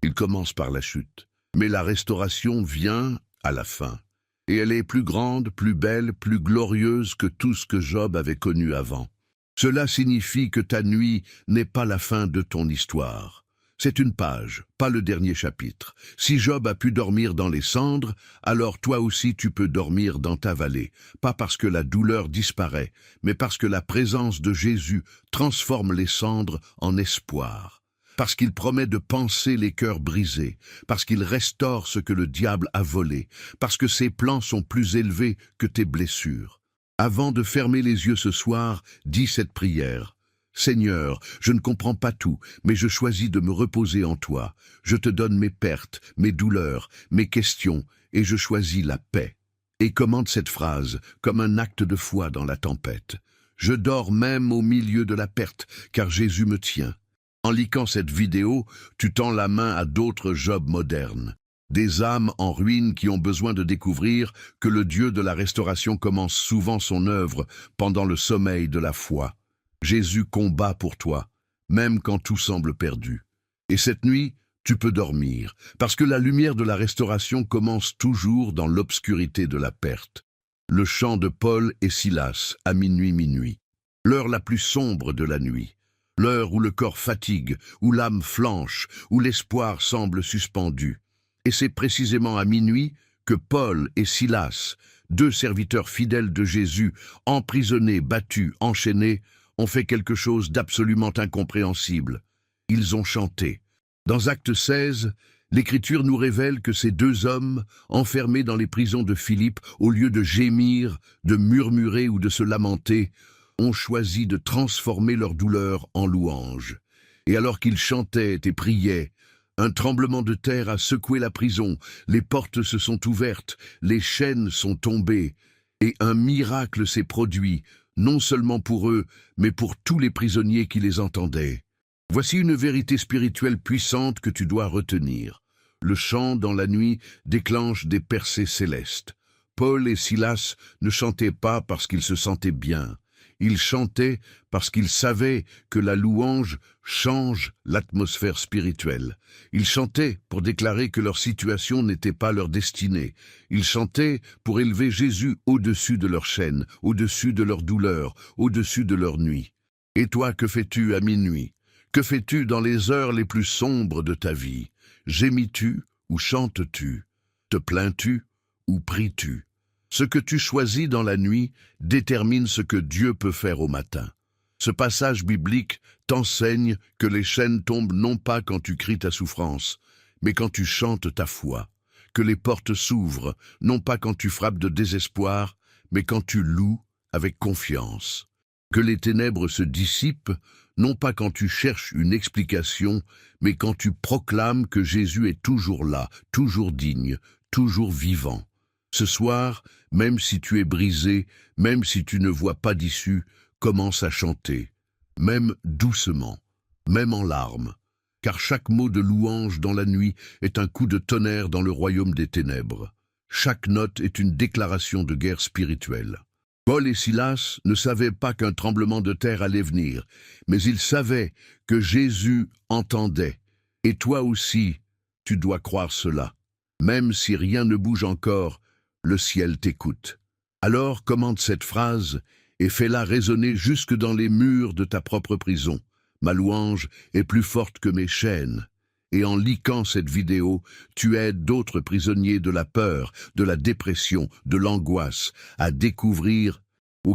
A: Il commence par la chute. Mais la restauration vient à la fin. Et elle est plus grande, plus belle, plus glorieuse que tout ce que Job avait connu avant. Cela signifie que ta nuit n'est pas la fin de ton histoire. C'est une page, pas le dernier chapitre. Si Job a pu dormir dans les cendres, alors toi aussi tu peux dormir dans ta vallée. Pas parce que la douleur disparaît, mais parce que la présence de Jésus transforme les cendres en espoir. Parce qu'il promet de panser les cœurs brisés, parce qu'il restaure ce que le diable a volé, parce que ses plans sont plus élevés que tes blessures. Avant de fermer les yeux ce soir, dis cette prière. Seigneur, je ne comprends pas tout, mais je choisis de me reposer en toi. Je te donne mes pertes, mes douleurs, mes questions, et je choisis la paix. Et commande cette phrase comme un acte de foi dans la tempête. Je dors même au milieu de la perte, car Jésus me tient. En liquant cette vidéo, tu tends la main à d'autres Job modernes. Des âmes en ruine qui ont besoin de découvrir que le Dieu de la restauration commence souvent son œuvre pendant le sommeil de la foi. Jésus combat pour toi, même quand tout semble perdu. Et cette nuit, tu peux dormir, parce que la lumière de la restauration commence toujours dans l'obscurité de la perte. Le chant de Paul et Silas à minuit, l'heure la plus sombre de la nuit, l'heure où le corps fatigue, où l'âme flanche, où l'espoir semble suspendu. Et c'est précisément à minuit que Paul et Silas, deux serviteurs fidèles de Jésus, emprisonnés, battus, enchaînés, ont fait quelque chose d'absolument incompréhensible. Ils ont chanté. Dans Acte 16, l'Écriture nous révèle que ces deux hommes, enfermés dans les prisons de Philippe, au lieu de gémir, de murmurer ou de se lamenter, ont choisi de transformer leur douleur en louange. Et alors qu'ils chantaient et priaient, un tremblement de terre a secoué la prison, les portes se sont ouvertes, les chaînes sont tombées, et un miracle s'est produit, non seulement pour eux, mais pour tous les prisonniers qui les entendaient. Voici une vérité spirituelle puissante que tu dois retenir. Le chant dans la nuit déclenche des percées célestes. Paul et Silas ne chantaient pas parce qu'ils se sentaient bien. Ils chantaient parce qu'ils savaient que la louange change l'atmosphère spirituelle. Ils chantaient pour déclarer que leur situation n'était pas leur destinée. Ils chantaient pour élever Jésus au-dessus de leur chaîne, au-dessus de leur douleur, au-dessus de leur nuit. Et toi, que fais-tu à minuit? Que fais-tu dans les heures les plus sombres de ta vie? Gémis-tu ou chantes-tu? Te plains-tu ou pries-tu? Ce que tu choisis dans la nuit détermine ce que Dieu peut faire au matin. Ce passage biblique t'enseigne que les chaînes tombent non pas quand tu cries ta souffrance, mais quand tu chantes ta foi. Que les portes s'ouvrent, non pas quand tu frappes de désespoir, mais quand tu loues avec confiance. Que les ténèbres se dissipent, non pas quand tu cherches une explication, mais quand tu proclames que Jésus est toujours là, toujours digne, toujours vivant. Ce soir, même si tu es brisé, même si tu ne vois pas d'issue, commence à chanter, même doucement, même en larmes, car chaque mot de louange dans la nuit est un coup de tonnerre dans le royaume des ténèbres. Chaque note est une déclaration de guerre spirituelle. Paul et Silas ne savaient pas qu'un tremblement de terre allait venir, mais ils savaient que Jésus entendait. Et toi aussi, tu dois croire cela. Même si rien ne bouge encore, le ciel t'écoute. Alors commande cette phrase et fais-la résonner jusque dans les murs de ta propre prison. Ma louange est plus forte que mes chaînes. Et en liquant cette vidéo, tu aides d'autres prisonniers de la peur, de la dépression, de l'angoisse, à découvrir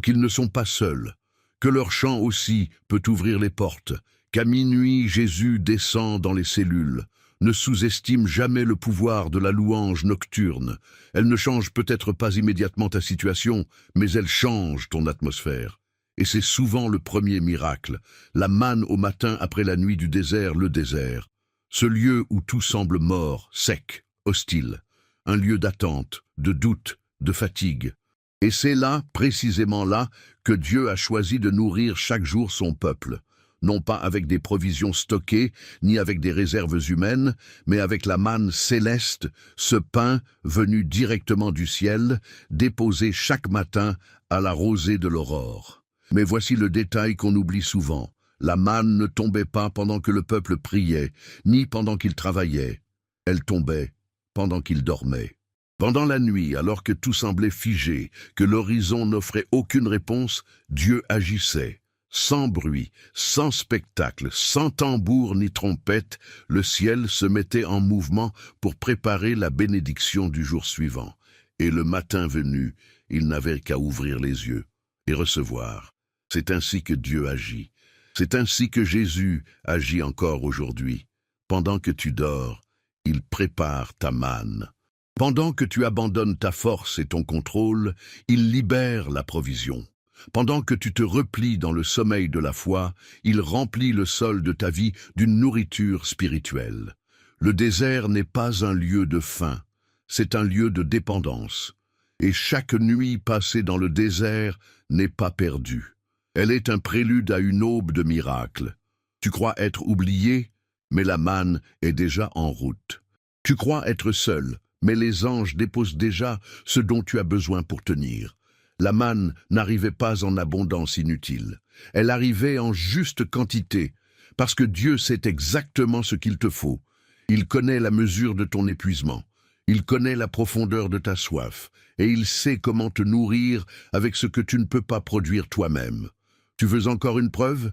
A: qu'ils ne sont pas seuls, que leur chant aussi peut ouvrir les portes, qu'à minuit Jésus descend dans les cellules. Ne sous-estime jamais le pouvoir de la louange nocturne. Elle ne change peut-être pas immédiatement ta situation, mais elle change ton atmosphère. Et c'est souvent le premier miracle, la manne au matin après la nuit du désert, le désert. Ce lieu où tout semble mort, sec, hostile. Un lieu d'attente, de doute, de fatigue. Et c'est là, précisément là, que Dieu a choisi de nourrir chaque jour son peuple. Non pas avec des provisions stockées, ni avec des réserves humaines, mais avec la manne céleste, ce pain venu directement du ciel, déposé chaque matin à la rosée de l'aurore. Mais voici le détail qu'on oublie souvent. La manne ne tombait pas pendant que le peuple priait, ni pendant qu'il travaillait. Elle tombait pendant qu'il dormait. Pendant la nuit, alors que tout semblait figé, que l'horizon n'offrait aucune réponse, Dieu agissait. Sans bruit, sans spectacle, sans tambour ni trompette, le ciel se mettait en mouvement pour préparer la bénédiction du jour suivant. Et le matin venu, il n'avait qu'à ouvrir les yeux et recevoir. C'est ainsi que Dieu agit. C'est ainsi que Jésus agit encore aujourd'hui. Pendant que tu dors, il prépare ta manne. Pendant que tu abandonnes ta force et ton contrôle, il libère la provision. Pendant que tu te replies dans le sommeil de la foi, il remplit le sol de ta vie d'une nourriture spirituelle. Le désert n'est pas un lieu de faim, c'est un lieu de dépendance. Et chaque nuit passée dans le désert n'est pas perdue. Elle est un prélude à une aube de miracles. Tu crois être oublié, mais la manne est déjà en route. Tu crois être seul, mais les anges déposent déjà ce dont tu as besoin pour tenir. La manne n'arrivait pas en abondance inutile. Elle arrivait en juste quantité, parce que Dieu sait exactement ce qu'il te faut. Il connaît la mesure de ton épuisement. Il connaît la profondeur de ta soif, et il sait comment te nourrir avec ce que tu ne peux pas produire toi-même. Tu veux encore une preuve?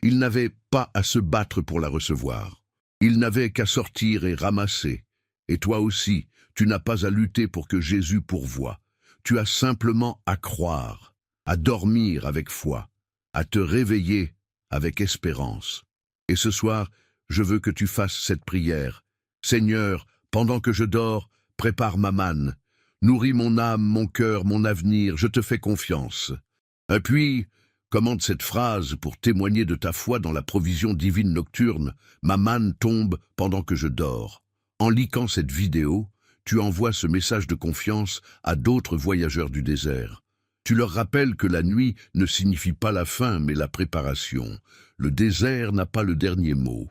A: Il n'avait pas à se battre pour la recevoir. Il n'avait qu'à sortir et ramasser. Et toi aussi, tu n'as pas à lutter pour que Jésus pourvoie. Tu as simplement à croire, à dormir avec foi, à te réveiller avec espérance. Et ce soir, je veux que tu fasses cette prière. Seigneur, pendant que je dors, prépare ma manne. Nourris mon âme, mon cœur, mon avenir, je te fais confiance. Et puis, commande cette phrase pour témoigner de ta foi dans la provision divine nocturne. Ma manne tombe pendant que je dors. En likant cette vidéo, tu envoies ce message de confiance à d'autres voyageurs du désert. Tu leur rappelles que la nuit ne signifie pas la fin, mais la préparation. Le désert n'a pas le dernier mot.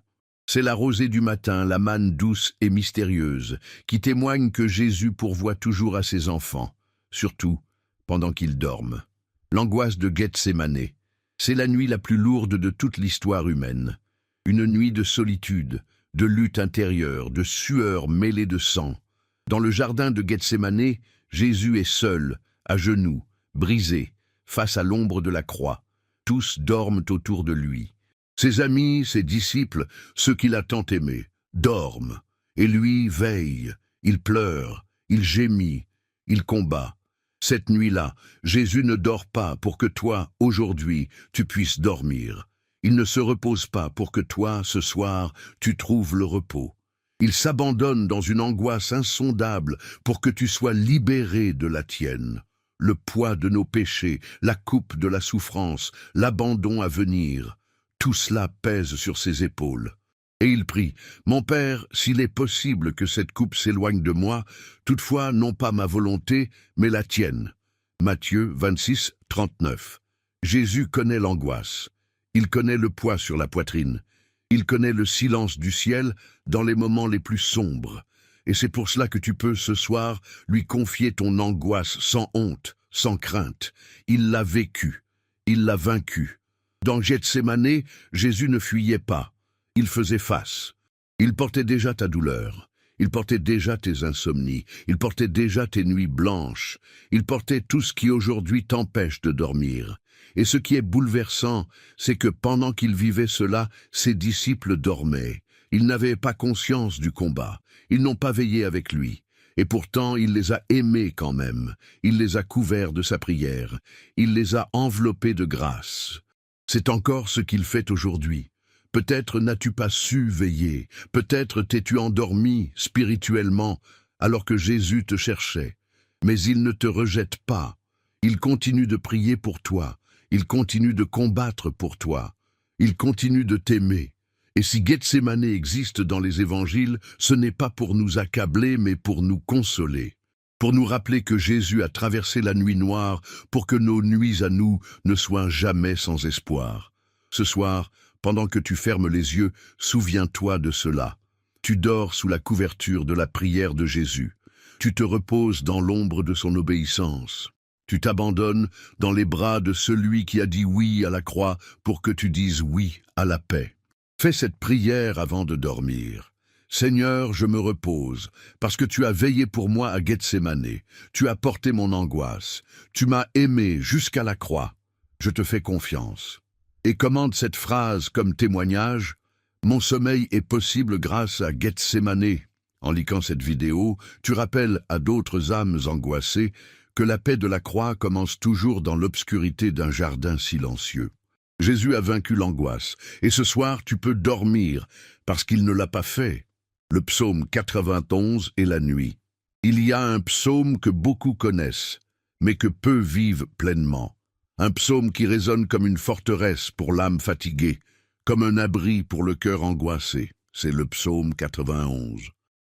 A: C'est la rosée du matin, la manne douce et mystérieuse, qui témoigne que Jésus pourvoit toujours à ses enfants, surtout pendant qu'ils dorment. L'angoisse de Gethsémane, c'est la nuit la plus lourde de toute l'histoire humaine. Une nuit de solitude, de lutte intérieure, de sueur mêlée de sang. Dans le jardin de Gethsémane, Jésus est seul, à genoux, brisé, face à l'ombre de la croix. Tous dorment autour de lui. Ses amis, ses disciples, ceux qu'il a tant aimés, dorment. Et lui veille, il pleure, il gémit, il combat. Cette nuit-là, Jésus ne dort pas pour que toi, aujourd'hui, tu puisses dormir. Il ne se repose pas pour que toi, ce soir, tu trouves le repos. Il s'abandonne dans une angoisse insondable pour que tu sois libéré de la tienne. Le poids de nos péchés, la coupe de la souffrance, l'abandon à venir, tout cela pèse sur ses épaules. Et il prie, « Mon Père, s'il est possible que cette coupe s'éloigne de moi, toutefois non pas ma volonté, mais la tienne. » Matthieu 26, 39. Jésus connaît l'angoisse. Il connaît le poids sur la poitrine. Il connaît le silence du ciel dans les moments les plus sombres. Et c'est pour cela que tu peux, ce soir, lui confier ton angoisse sans honte, sans crainte. Il l'a vécu. Il l'a vaincu. Dans Gethsémane, Jésus ne fuyait pas. Il faisait face. Il portait déjà ta douleur. Il portait déjà tes insomnies. Il portait déjà tes nuits blanches. Il portait tout ce qui aujourd'hui t'empêche de dormir. Et ce qui est bouleversant, c'est que pendant qu'il vivait cela, ses disciples dormaient. Ils n'avaient pas conscience du combat. Ils n'ont pas veillé avec lui. Et pourtant, il les a aimés quand même. Il les a couverts de sa prière. Il les a enveloppés de grâce. C'est encore ce qu'il fait aujourd'hui. Peut-être n'as-tu pas su veiller. Peut-être t'es-tu endormi spirituellement alors que Jésus te cherchait. Mais il ne te rejette pas. Il continue de prier pour toi. Il continue de combattre pour toi. Il continue de t'aimer. Et si Gethsémane existe dans les évangiles, ce n'est pas pour nous accabler, mais pour nous consoler. Pour nous rappeler que Jésus a traversé la nuit noire pour que nos nuits à nous ne soient jamais sans espoir. Ce soir, pendant que tu fermes les yeux, souviens-toi de cela. Tu dors sous la couverture de la prière de Jésus. Tu te reposes dans l'ombre de son obéissance. Tu t'abandonnes dans les bras de celui qui a dit oui à la croix pour que tu dises oui à la paix. Fais cette prière avant de dormir. Seigneur, je me repose, parce que tu as veillé pour moi à Gethsémané. Tu as porté mon angoisse. Tu m'as aimé jusqu'à la croix. Je te fais confiance. Et commande cette phrase comme témoignage. Mon sommeil est possible grâce à Gethsémané. En liquant cette vidéo, tu rappelles à d'autres âmes angoissées que la paix de la croix commence toujours dans l'obscurité d'un jardin silencieux. Jésus a vaincu l'angoisse, et ce soir tu peux dormir, parce qu'il ne l'a pas fait. Le psaume 91 est la nuit. Il y a un psaume que beaucoup connaissent, mais que peu vivent pleinement. Un psaume qui résonne comme une forteresse pour l'âme fatiguée, comme un abri pour le cœur angoissé. C'est le psaume 91.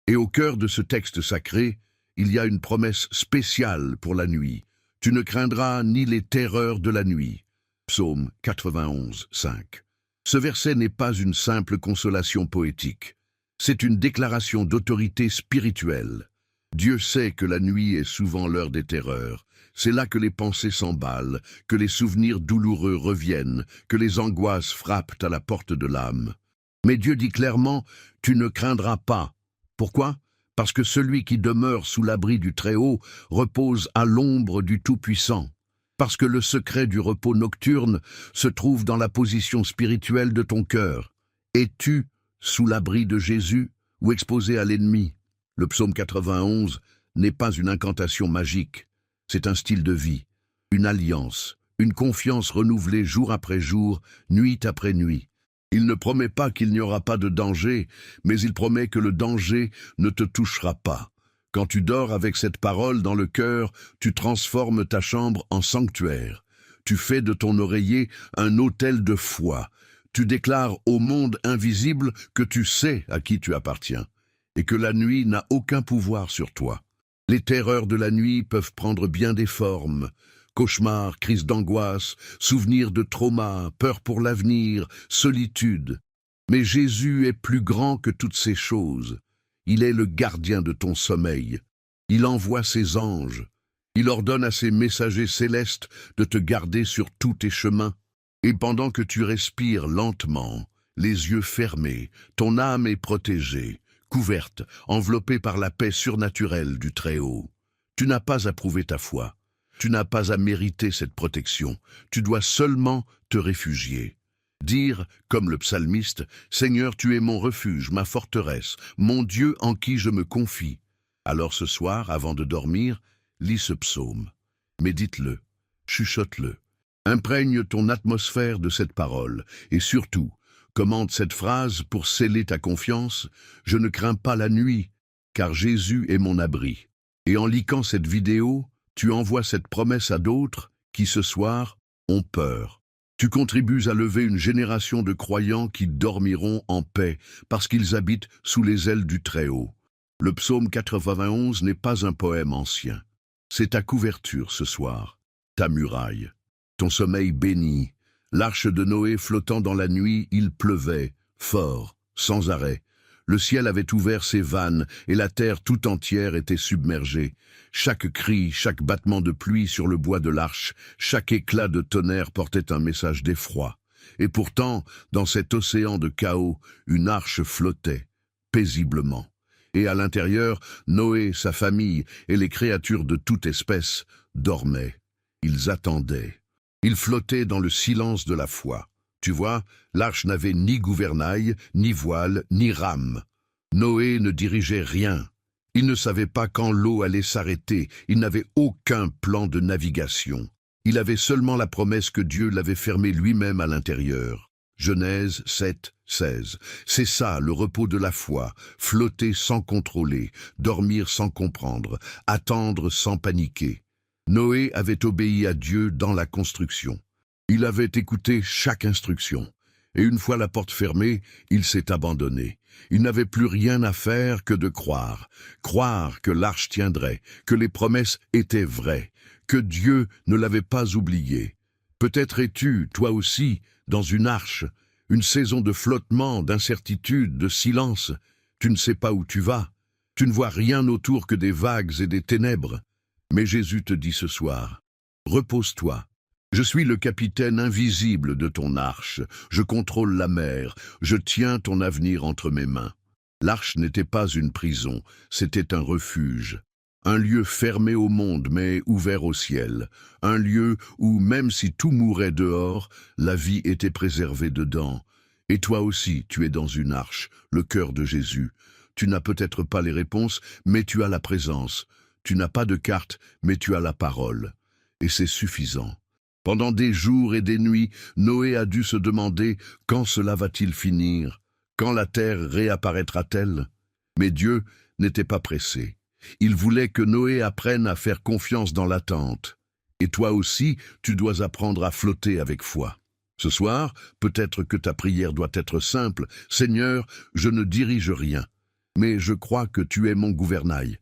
A: Et au cœur de ce texte sacré, il y a une promesse spéciale pour la nuit. Tu ne craindras ni les terreurs de la nuit. Psaume 91, 5. Ce verset n'est pas une simple consolation poétique. C'est une déclaration d'autorité spirituelle. Dieu sait que la nuit est souvent l'heure des terreurs. C'est là que les pensées s'emballent, que les souvenirs douloureux reviennent, que les angoisses frappent à la porte de l'âme. Mais Dieu dit clairement, tu ne craindras pas. Pourquoi ? Parce que celui qui demeure sous l'abri du Très-Haut repose à l'ombre du Tout-Puissant. Parce que le secret du repos nocturne se trouve dans la position spirituelle de ton cœur. Es-tu sous l'abri de Jésus ou exposé à l'ennemi? Le psaume 91 n'est pas une incantation magique. C'est un style de vie, une alliance, une confiance renouvelée jour après jour, nuit après nuit. Il ne promet pas qu'il n'y aura pas de danger, mais il promet que le danger ne te touchera pas. Quand tu dors avec cette parole dans le cœur, tu transformes ta chambre en sanctuaire. Tu fais de ton oreiller un autel de foi. Tu déclares au monde invisible que tu sais à qui tu appartiens, et que la nuit n'a aucun pouvoir sur toi. Les terreurs de la nuit peuvent prendre bien des formes. Cauchemars, crises d'angoisse, souvenirs de trauma, peur pour l'avenir, solitude. Mais Jésus est plus grand que toutes ces choses. Il est le gardien de ton sommeil. Il envoie ses anges. Il ordonne à ses messagers célestes de te garder sur tous tes chemins. Et pendant que tu respires lentement, les yeux fermés, ton âme est protégée, couverte, enveloppée par la paix surnaturelle du Très-Haut. Tu n'as pas à prouver ta foi. Tu n'as pas à mériter cette protection, tu dois seulement te réfugier. Dire, comme le psalmiste, « Seigneur, tu es mon refuge, ma forteresse, mon Dieu en qui je me confie ». Alors ce soir, avant de dormir, lis ce psaume. Médite-le, chuchote-le. Imprègne ton atmosphère de cette parole, et surtout, commande cette phrase pour sceller ta confiance, « Je ne crains pas la nuit, car Jésus est mon abri ». Et en liquant cette vidéo, tu envoies cette promesse à d'autres qui, ce soir, ont peur. Tu contribues à lever une génération de croyants qui dormiront en paix parce qu'ils habitent sous les ailes du Très-Haut. Le psaume 91 n'est pas un poème ancien. C'est ta couverture ce soir, ta muraille, ton sommeil béni. L'arche de Noé flottant dans la nuit, il pleuvait, fort, sans arrêt. Le ciel avait ouvert ses vannes et la terre tout entière était submergée. Chaque cri, chaque battement de pluie sur le bois de l'arche, chaque éclat de tonnerre portait un message d'effroi. Et pourtant, dans cet océan de chaos, une arche flottait, paisiblement. Et à l'intérieur, Noé, sa famille et les créatures de toute espèce dormaient. Ils attendaient. Ils flottaient dans le silence de la foi. Tu vois, l'arche n'avait ni gouvernail, ni voile, ni rame. Noé ne dirigeait rien. Il ne savait pas quand l'eau allait s'arrêter. Il n'avait aucun plan de navigation. Il avait seulement la promesse que Dieu l'avait fermée lui-même à l'intérieur. Genèse 7, 16. C'est ça, le repos de la foi. Flotter sans contrôler, dormir sans comprendre, attendre sans paniquer. Noé avait obéi à Dieu dans la construction. Il avait écouté chaque instruction, et une fois la porte fermée, il s'est abandonné. Il n'avait plus rien à faire que de croire que l'arche tiendrait, que les promesses étaient vraies, que Dieu ne l'avait pas oublié. Peut-être es-tu, toi aussi, dans une arche, une saison de flottement, d'incertitude, de silence. Tu ne sais pas où tu vas, tu ne vois rien autour que des vagues et des ténèbres. Mais Jésus te dit ce soir, Repose-toi. Je suis le capitaine invisible de ton arche. Je contrôle la mer. Je tiens ton avenir entre mes mains. L'arche n'était pas une prison, c'était un refuge. Un lieu fermé au monde, mais ouvert au ciel. Un lieu où, même si tout mourait dehors, la vie était préservée dedans. Et toi aussi, tu es dans une arche, le cœur de Jésus. Tu n'as peut-être pas les réponses, mais tu as la présence. Tu n'as pas de carte, mais tu as la parole. Et c'est suffisant. Pendant des jours et des nuits, Noé a dû se demander quand cela va-t-il finir, quand la terre réapparaîtra-t-elle. Mais Dieu n'était pas pressé. Il voulait que Noé apprenne à faire confiance dans l'attente. Et toi aussi, tu dois apprendre à flotter avec foi. Ce soir, peut-être que ta prière doit être simple. Seigneur, je ne dirige rien, mais je crois que tu es mon gouvernail.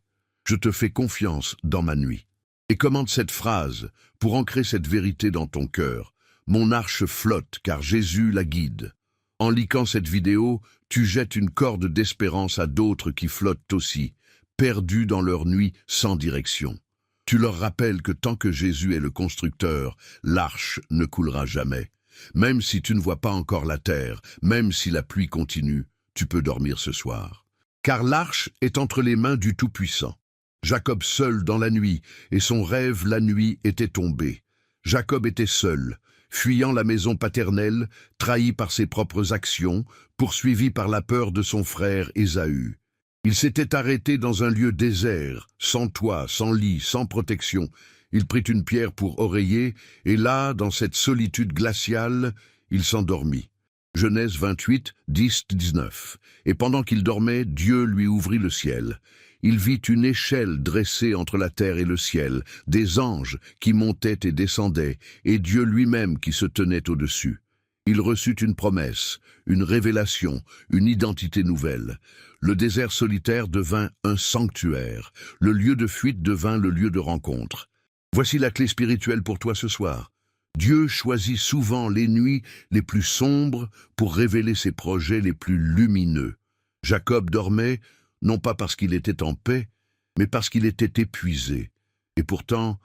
A: Je te fais confiance dans ma nuit. Et commente cette phrase pour ancrer cette vérité dans ton cœur. Mon arche flotte car Jésus la guide. En liquant cette vidéo, tu jettes une corde d'espérance à d'autres qui flottent aussi, perdus dans leur nuit sans direction. Tu leur rappelles que tant que Jésus est le constructeur, l'arche ne coulera jamais. Même si tu ne vois pas encore la terre, même si la pluie continue, tu peux dormir ce soir. Car l'arche est entre les mains du Tout-Puissant. Jacob seul dans la nuit, et son rêve la nuit était tombé. Jacob était seul, fuyant la maison paternelle, trahi par ses propres actions, poursuivi par la peur de son frère Ésaü. Il s'était arrêté dans un lieu désert, sans toit, sans lit, sans protection. Il prit une pierre pour oreiller, et là, dans cette solitude glaciale, il s'endormit. Genèse 28, 10-19. Et pendant qu'il dormait, Dieu lui ouvrit le ciel. Il vit une échelle dressée entre la terre et le ciel, des anges qui montaient et descendaient, et Dieu lui-même qui se tenait au-dessus. Il reçut une promesse, une révélation, une identité nouvelle. Le désert solitaire devint un sanctuaire, le lieu de fuite devint le lieu de rencontre. Voici la clé spirituelle pour toi ce soir. Dieu choisit souvent les nuits les plus sombres pour révéler ses projets les plus lumineux. Jacob dormait, non pas parce qu'il était en paix, mais parce qu'il était épuisé. Et pourtant,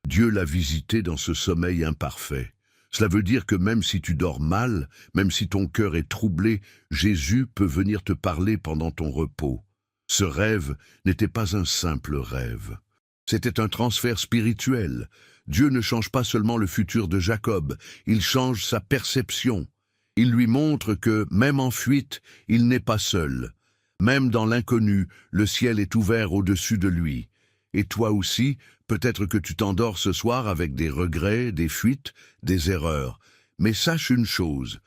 A: Dieu l'a visité dans ce sommeil imparfait. Cela veut dire que même si tu dors mal, même si ton cœur est troublé, Jésus peut venir te parler pendant ton repos. Ce rêve n'était pas un simple rêve. C'était un transfert spirituel. Dieu ne change pas seulement le futur de Jacob, il change sa perception. Il lui montre que, même en fuite, il n'est pas seul. Même dans l'inconnu, le ciel est ouvert au-dessus de lui. Et toi aussi, peut-être que tu t'endors ce soir avec des regrets, des fuites, des erreurs. Mais sache une chose,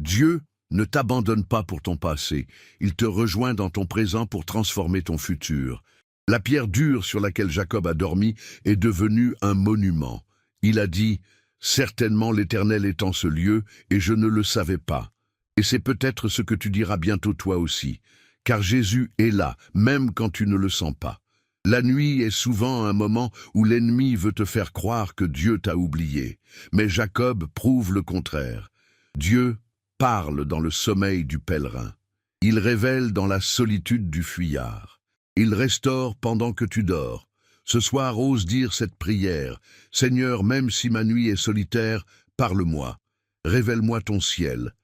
A: Dieu ne t'abandonne pas pour ton passé. Il te rejoint dans ton présent pour transformer ton futur. La pierre dure sur laquelle Jacob a dormi est devenue un monument. Il a dit « Certainement l'Éternel est en ce lieu, et je ne le savais pas. » Et c'est peut-être ce que tu diras bientôt toi aussi. Car Jésus est là, même quand tu ne le sens pas. La nuit est souvent un moment où l'ennemi veut te faire croire que Dieu t'a oublié. Mais Jacob prouve le contraire. Dieu parle dans le sommeil du pèlerin. Il révèle dans la solitude du fuyard. Il restaure pendant que tu dors. Ce soir, ose dire cette prière. Seigneur, même si ma nuit est solitaire, parle-moi. Révèle-moi ton ciel.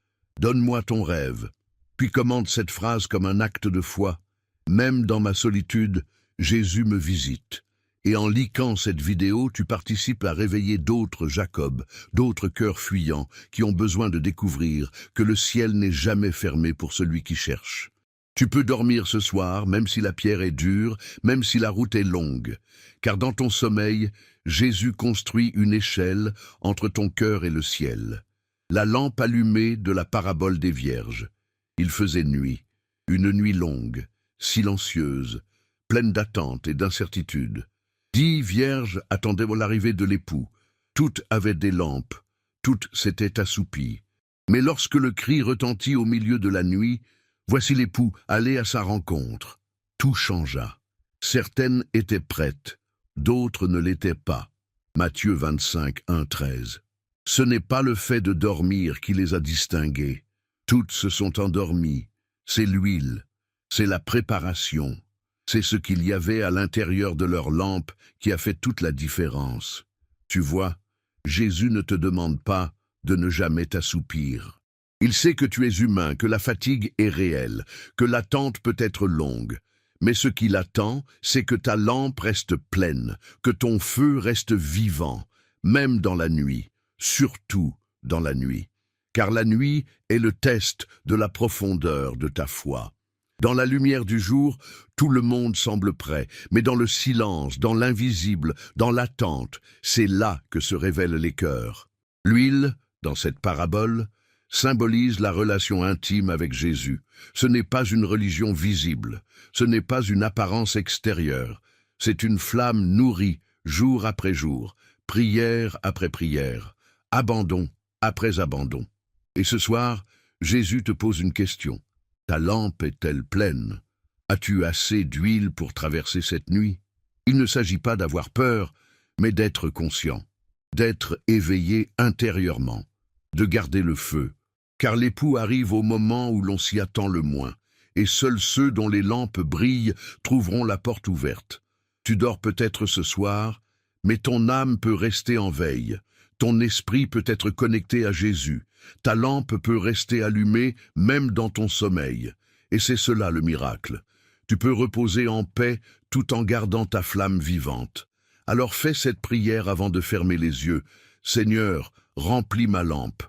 A: Donne-moi ton rêve. Puis commande cette phrase comme un acte de foi. Même dans ma solitude, Jésus me visite. Et en liquant cette vidéo, tu participes à réveiller d'autres Jacob, d'autres cœurs fuyants, qui ont besoin de découvrir que le ciel n'est jamais fermé pour celui qui cherche. Tu peux dormir ce soir, même si la pierre est dure, même si la route est longue. Car dans ton sommeil, Jésus construit une échelle entre ton cœur et le ciel. La lampe allumée de la parabole des Vierges. Il faisait nuit, une nuit longue, silencieuse, pleine d'attente et d'incertitude. 10 vierges attendaient l'arrivée de l'époux. Toutes avaient des lampes, toutes s'étaient assoupies. Mais lorsque le cri retentit au milieu de la nuit, voici l'époux allé à sa rencontre. Tout changea. Certaines étaient prêtes, d'autres ne l'étaient pas. Matthieu 25, 1-13. Ce n'est pas le fait de dormir qui les a distinguées. Toutes se sont endormies. C'est l'huile, c'est la préparation. C'est ce qu'il y avait à l'intérieur de leur lampe qui a fait toute la différence. Tu vois, Jésus ne te demande pas de ne jamais t'assoupir. Il sait que tu es humain, que la fatigue est réelle, que l'attente peut être longue. Mais ce qu'il attend, c'est que ta lampe reste pleine, que ton feu reste vivant, même dans la nuit, surtout dans la nuit. Car la nuit est le test de la profondeur de ta foi. Dans la lumière du jour, tout le monde semble prêt, mais dans le silence, dans l'invisible, dans l'attente, c'est là que se révèlent les cœurs. L'huile, dans cette parabole, symbolise la relation intime avec Jésus. Ce n'est pas une religion visible, ce n'est pas une apparence extérieure, c'est une flamme nourrie jour après jour, prière après prière, abandon après abandon. Et ce soir, Jésus te pose une question. Ta lampe est-elle pleine? As-tu assez d'huile pour traverser cette nuit? Il ne s'agit pas d'avoir peur, mais d'être conscient, d'être éveillé intérieurement, de garder le feu. Car l'époux arrive au moment où l'on s'y attend le moins, et seuls ceux dont les lampes brillent trouveront la porte ouverte. Tu dors peut-être ce soir, mais ton âme peut rester en veille. Ton esprit peut être connecté à Jésus. Ta lampe peut rester allumée même dans ton sommeil. Et c'est cela le miracle. Tu peux reposer en paix tout en gardant ta flamme vivante. Alors fais cette prière avant de fermer les yeux. Seigneur, remplis ma lampe.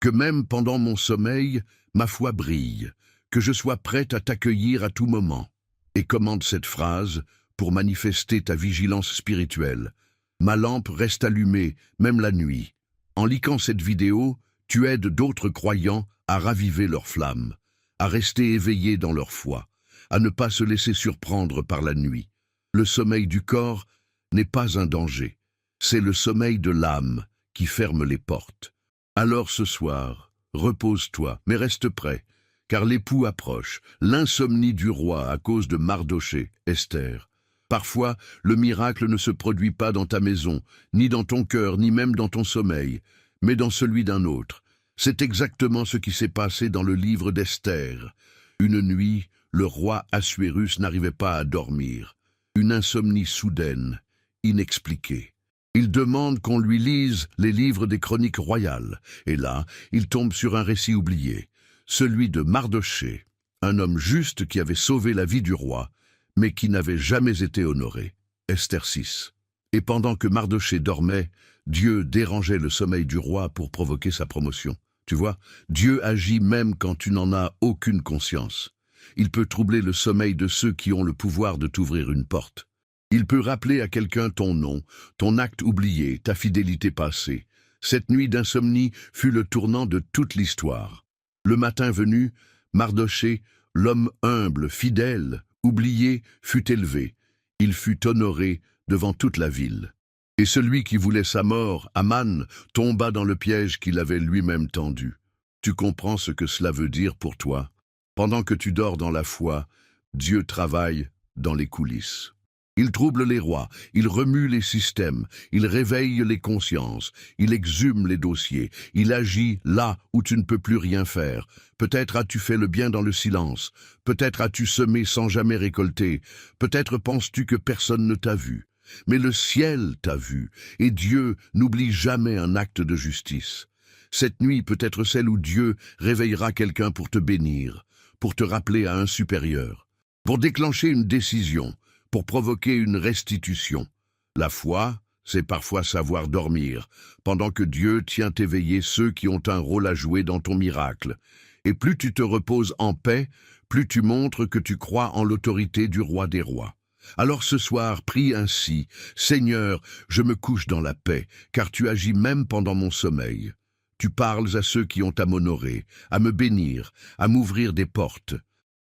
A: Que même pendant mon sommeil, ma foi brille. Que je sois prête à t'accueillir à tout moment. Et commande cette phrase pour manifester ta vigilance spirituelle. Ma lampe reste allumée, même la nuit. En liquant cette vidéo, tu aides d'autres croyants à raviver leur flamme, à rester éveillés dans leur foi, à ne pas se laisser surprendre par la nuit. Le sommeil du corps n'est pas un danger, c'est le sommeil de l'âme qui ferme les portes. Alors ce soir, repose-toi, mais reste prêt, car l'époux approche, l'insomnie du roi à cause de Mardoché, Esther. Parfois, le miracle ne se produit pas dans ta maison, ni dans ton cœur, ni même dans ton sommeil, mais dans celui d'un autre. C'est exactement ce qui s'est passé dans le livre d'Esther. Une nuit, le roi Assuérus n'arrivait pas à dormir. Une insomnie soudaine, inexpliquée. Il demande qu'on lui lise les livres des chroniques royales, et là, il tombe sur un récit oublié, celui de Mardoché, un homme juste qui avait sauvé la vie du roi, mais qui n'avait jamais été honoré. Esther 6. Et pendant que Mardoché dormait, Dieu dérangeait le sommeil du roi pour provoquer sa promotion. Tu vois, Dieu agit même quand tu n'en as aucune conscience. Il peut troubler le sommeil de ceux qui ont le pouvoir de t'ouvrir une porte. Il peut rappeler à quelqu'un ton nom, ton acte oublié, ta fidélité passée. Cette nuit d'insomnie fut le tournant de toute l'histoire. Le matin venu, Mardoché, l'homme humble, fidèle, oublié, fut élevé. Il fut honoré devant toute la ville. Et celui qui voulait sa mort, Aman, tomba dans le piège qu'il avait lui-même tendu. Tu comprends ce que cela veut dire pour toi? Pendant que tu dors dans la foi, Dieu travaille dans les coulisses. Il trouble les rois, il remue les systèmes, il réveille les consciences, il exhume les dossiers, il agit là où tu ne peux plus rien faire. Peut-être as-tu fait le bien dans le silence, peut-être as-tu semé sans jamais récolter, peut-être penses-tu que personne ne t'a vu. Mais le ciel t'a vu, et Dieu n'oublie jamais un acte de justice. Cette nuit peut être celle où Dieu réveillera quelqu'un pour te bénir, pour te rappeler à un supérieur, pour déclencher une décision, pour provoquer une restitution. La foi, c'est parfois savoir dormir, pendant que Dieu tient éveillés ceux qui ont un rôle à jouer dans ton miracle. Et plus tu te reposes en paix, plus tu montres que tu crois en l'autorité du roi des rois. Alors ce soir, prie ainsi, « Seigneur, je me couche dans la paix, car tu agis même pendant mon sommeil. Tu parles à ceux qui ont à m'honorer, à me bénir, à m'ouvrir des portes. »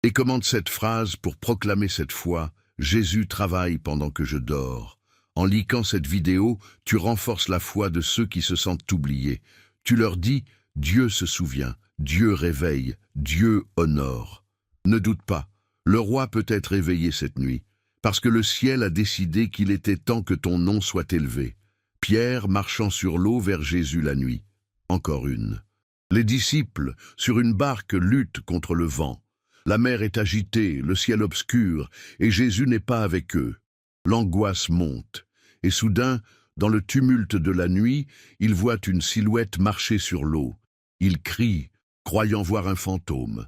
A: Et commande cette phrase pour proclamer cette foi, « Jésus travaille pendant que je dors. » En liquant cette vidéo, tu renforces la foi de ceux qui se sentent oubliés. Tu leur dis, « Dieu se souvient, Dieu réveille, Dieu honore. » Ne doute pas, le roi peut être éveillé cette nuit, parce que le ciel a décidé qu'il était temps que ton nom soit élevé. Pierre marchant sur l'eau vers Jésus la nuit. Encore une. Les disciples, sur une barque, luttent contre le vent. La mer est agitée, le ciel obscur, et Jésus n'est pas avec eux. L'angoisse monte, et soudain, Dans le tumulte de la nuit, il voit une silhouette marcher sur l'eau. Il crie, croyant voir un fantôme.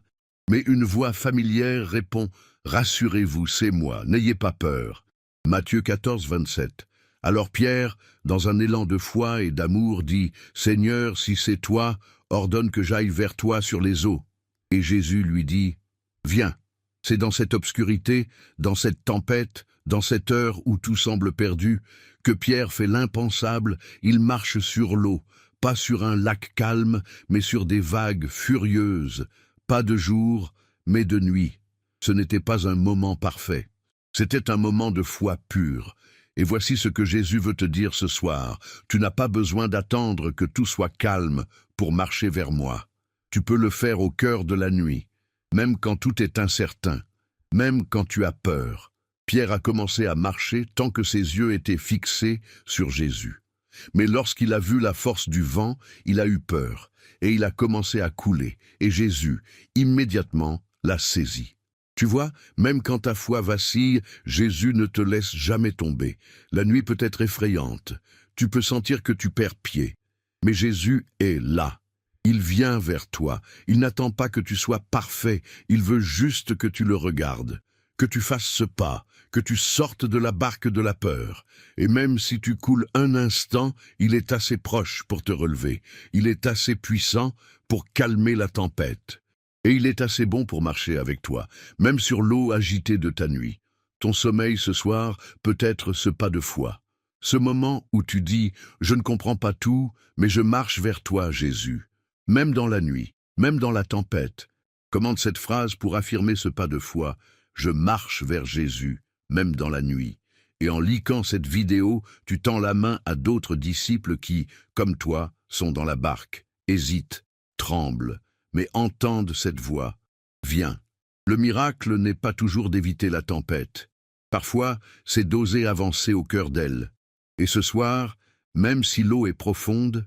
A: Mais une voix familière répond « Rassurez-vous, c'est moi, n'ayez pas peur ». Matthieu 14, 27. Alors Pierre, dans un élan de foi et d'amour, dit « Seigneur, si c'est toi, ordonne que j'aille vers toi sur les eaux. » Et Jésus lui dit « Viens ». C'est dans cette obscurité, dans cette tempête, dans cette heure où tout semble perdu, que Pierre fait l'impensable, il marche sur l'eau, pas sur un lac calme, mais sur des vagues furieuses, pas de jour, mais de nuit. Ce n'était pas un moment parfait, c'était un moment de foi pure. Et voici ce que Jésus veut te dire ce soir, tu n'as pas besoin d'attendre que tout soit calme pour marcher vers moi. Tu peux le faire au cœur de la nuit, même quand tout est incertain, même quand tu as peur. Pierre a commencé à marcher tant que ses yeux étaient fixés sur Jésus. Mais lorsqu'il a vu la force du vent, il a eu peur, et il a commencé à couler, et Jésus, immédiatement, l'a saisi. Tu vois, même quand ta foi vacille, Jésus ne te laisse jamais tomber. La nuit peut être effrayante, tu peux sentir que tu perds pied, mais Jésus est là. Il vient vers toi, il n'attend pas que tu sois parfait, il veut juste que tu le regardes, que tu fasses ce pas, que tu sortes de la barque de la peur. Et même si tu coules un instant, il est assez proche pour te relever, il est assez puissant pour calmer la tempête. Et il est assez bon pour marcher avec toi, même sur l'eau agitée de ta nuit. Ton sommeil ce soir peut être ce pas de foi. Ce moment où tu dis « Je ne comprends pas tout, mais je marche vers toi, Jésus ». Même dans la nuit, même dans la tempête. Commande cette phrase pour affirmer ce pas de foi. Je marche vers Jésus, même dans la nuit. Et en liquant cette vidéo, tu tends la main à d'autres disciples qui, comme toi, sont dans la barque, hésitent, tremblent, mais entendent cette voix. Viens. Le miracle n'est pas toujours d'éviter la tempête. Parfois, c'est d'oser avancer au cœur d'elle. Et ce soir, même si l'eau est profonde,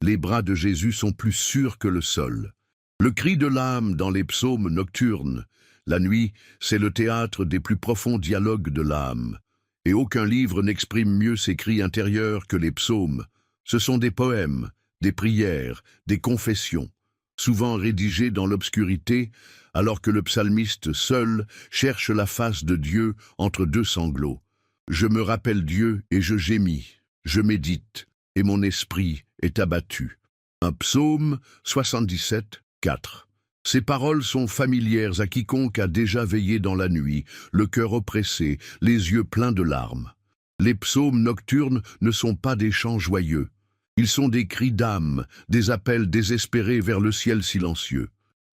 A: les bras de Jésus sont plus sûrs que le sol. Le cri de l'âme dans les psaumes nocturnes. La nuit, c'est le théâtre des plus profonds dialogues de l'âme. Et aucun livre n'exprime mieux ces cris intérieurs que les psaumes. Ce sont des poèmes, des prières, des confessions, souvent rédigées dans l'obscurité, alors que le psalmiste seul cherche la face de Dieu entre deux sanglots. Je me rappelle Dieu et je gémis, je médite, et mon esprit est abattu. Un psaume 77, 4. Ces paroles sont familières à quiconque a déjà veillé dans la nuit, le cœur oppressé, les yeux pleins de larmes. Les psaumes nocturnes ne sont pas des chants joyeux. Ils sont des cris d'âme, des appels désespérés vers le ciel silencieux.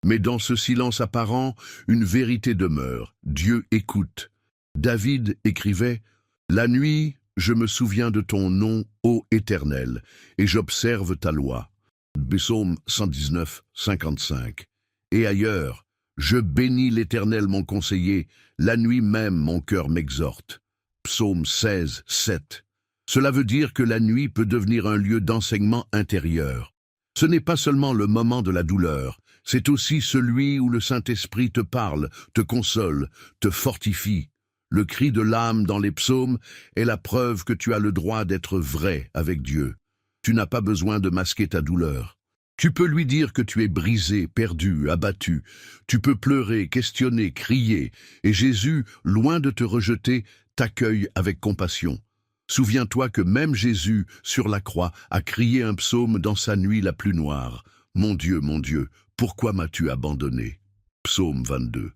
A: Mais dans ce silence apparent, une vérité demeure. Dieu écoute. David écrivait « La nuit, je me souviens de ton nom, ô Éternel, et j'observe ta loi. » Psaume 119, 55. Et ailleurs, « Je bénis l'Éternel mon conseiller, la nuit même mon cœur m'exhorte. » Psaume 16, 7. Cela veut dire que la nuit peut devenir un lieu d'enseignement intérieur. Ce n'est pas seulement le moment de la douleur, c'est aussi celui où le Saint-Esprit te parle, te console, te fortifie. Le cri de l'âme dans les psaumes est la preuve que tu as le droit d'être vrai avec Dieu. Tu n'as pas besoin de masquer ta douleur. Tu peux lui dire que tu es brisé, perdu, abattu. Tu peux pleurer, questionner, crier. Et Jésus, loin de te rejeter, t'accueille avec compassion. Souviens-toi que même Jésus, sur la croix, a crié un psaume dans sa nuit la plus noire. « Mon Dieu, pourquoi m'as-tu abandonné ?» Psaume 22.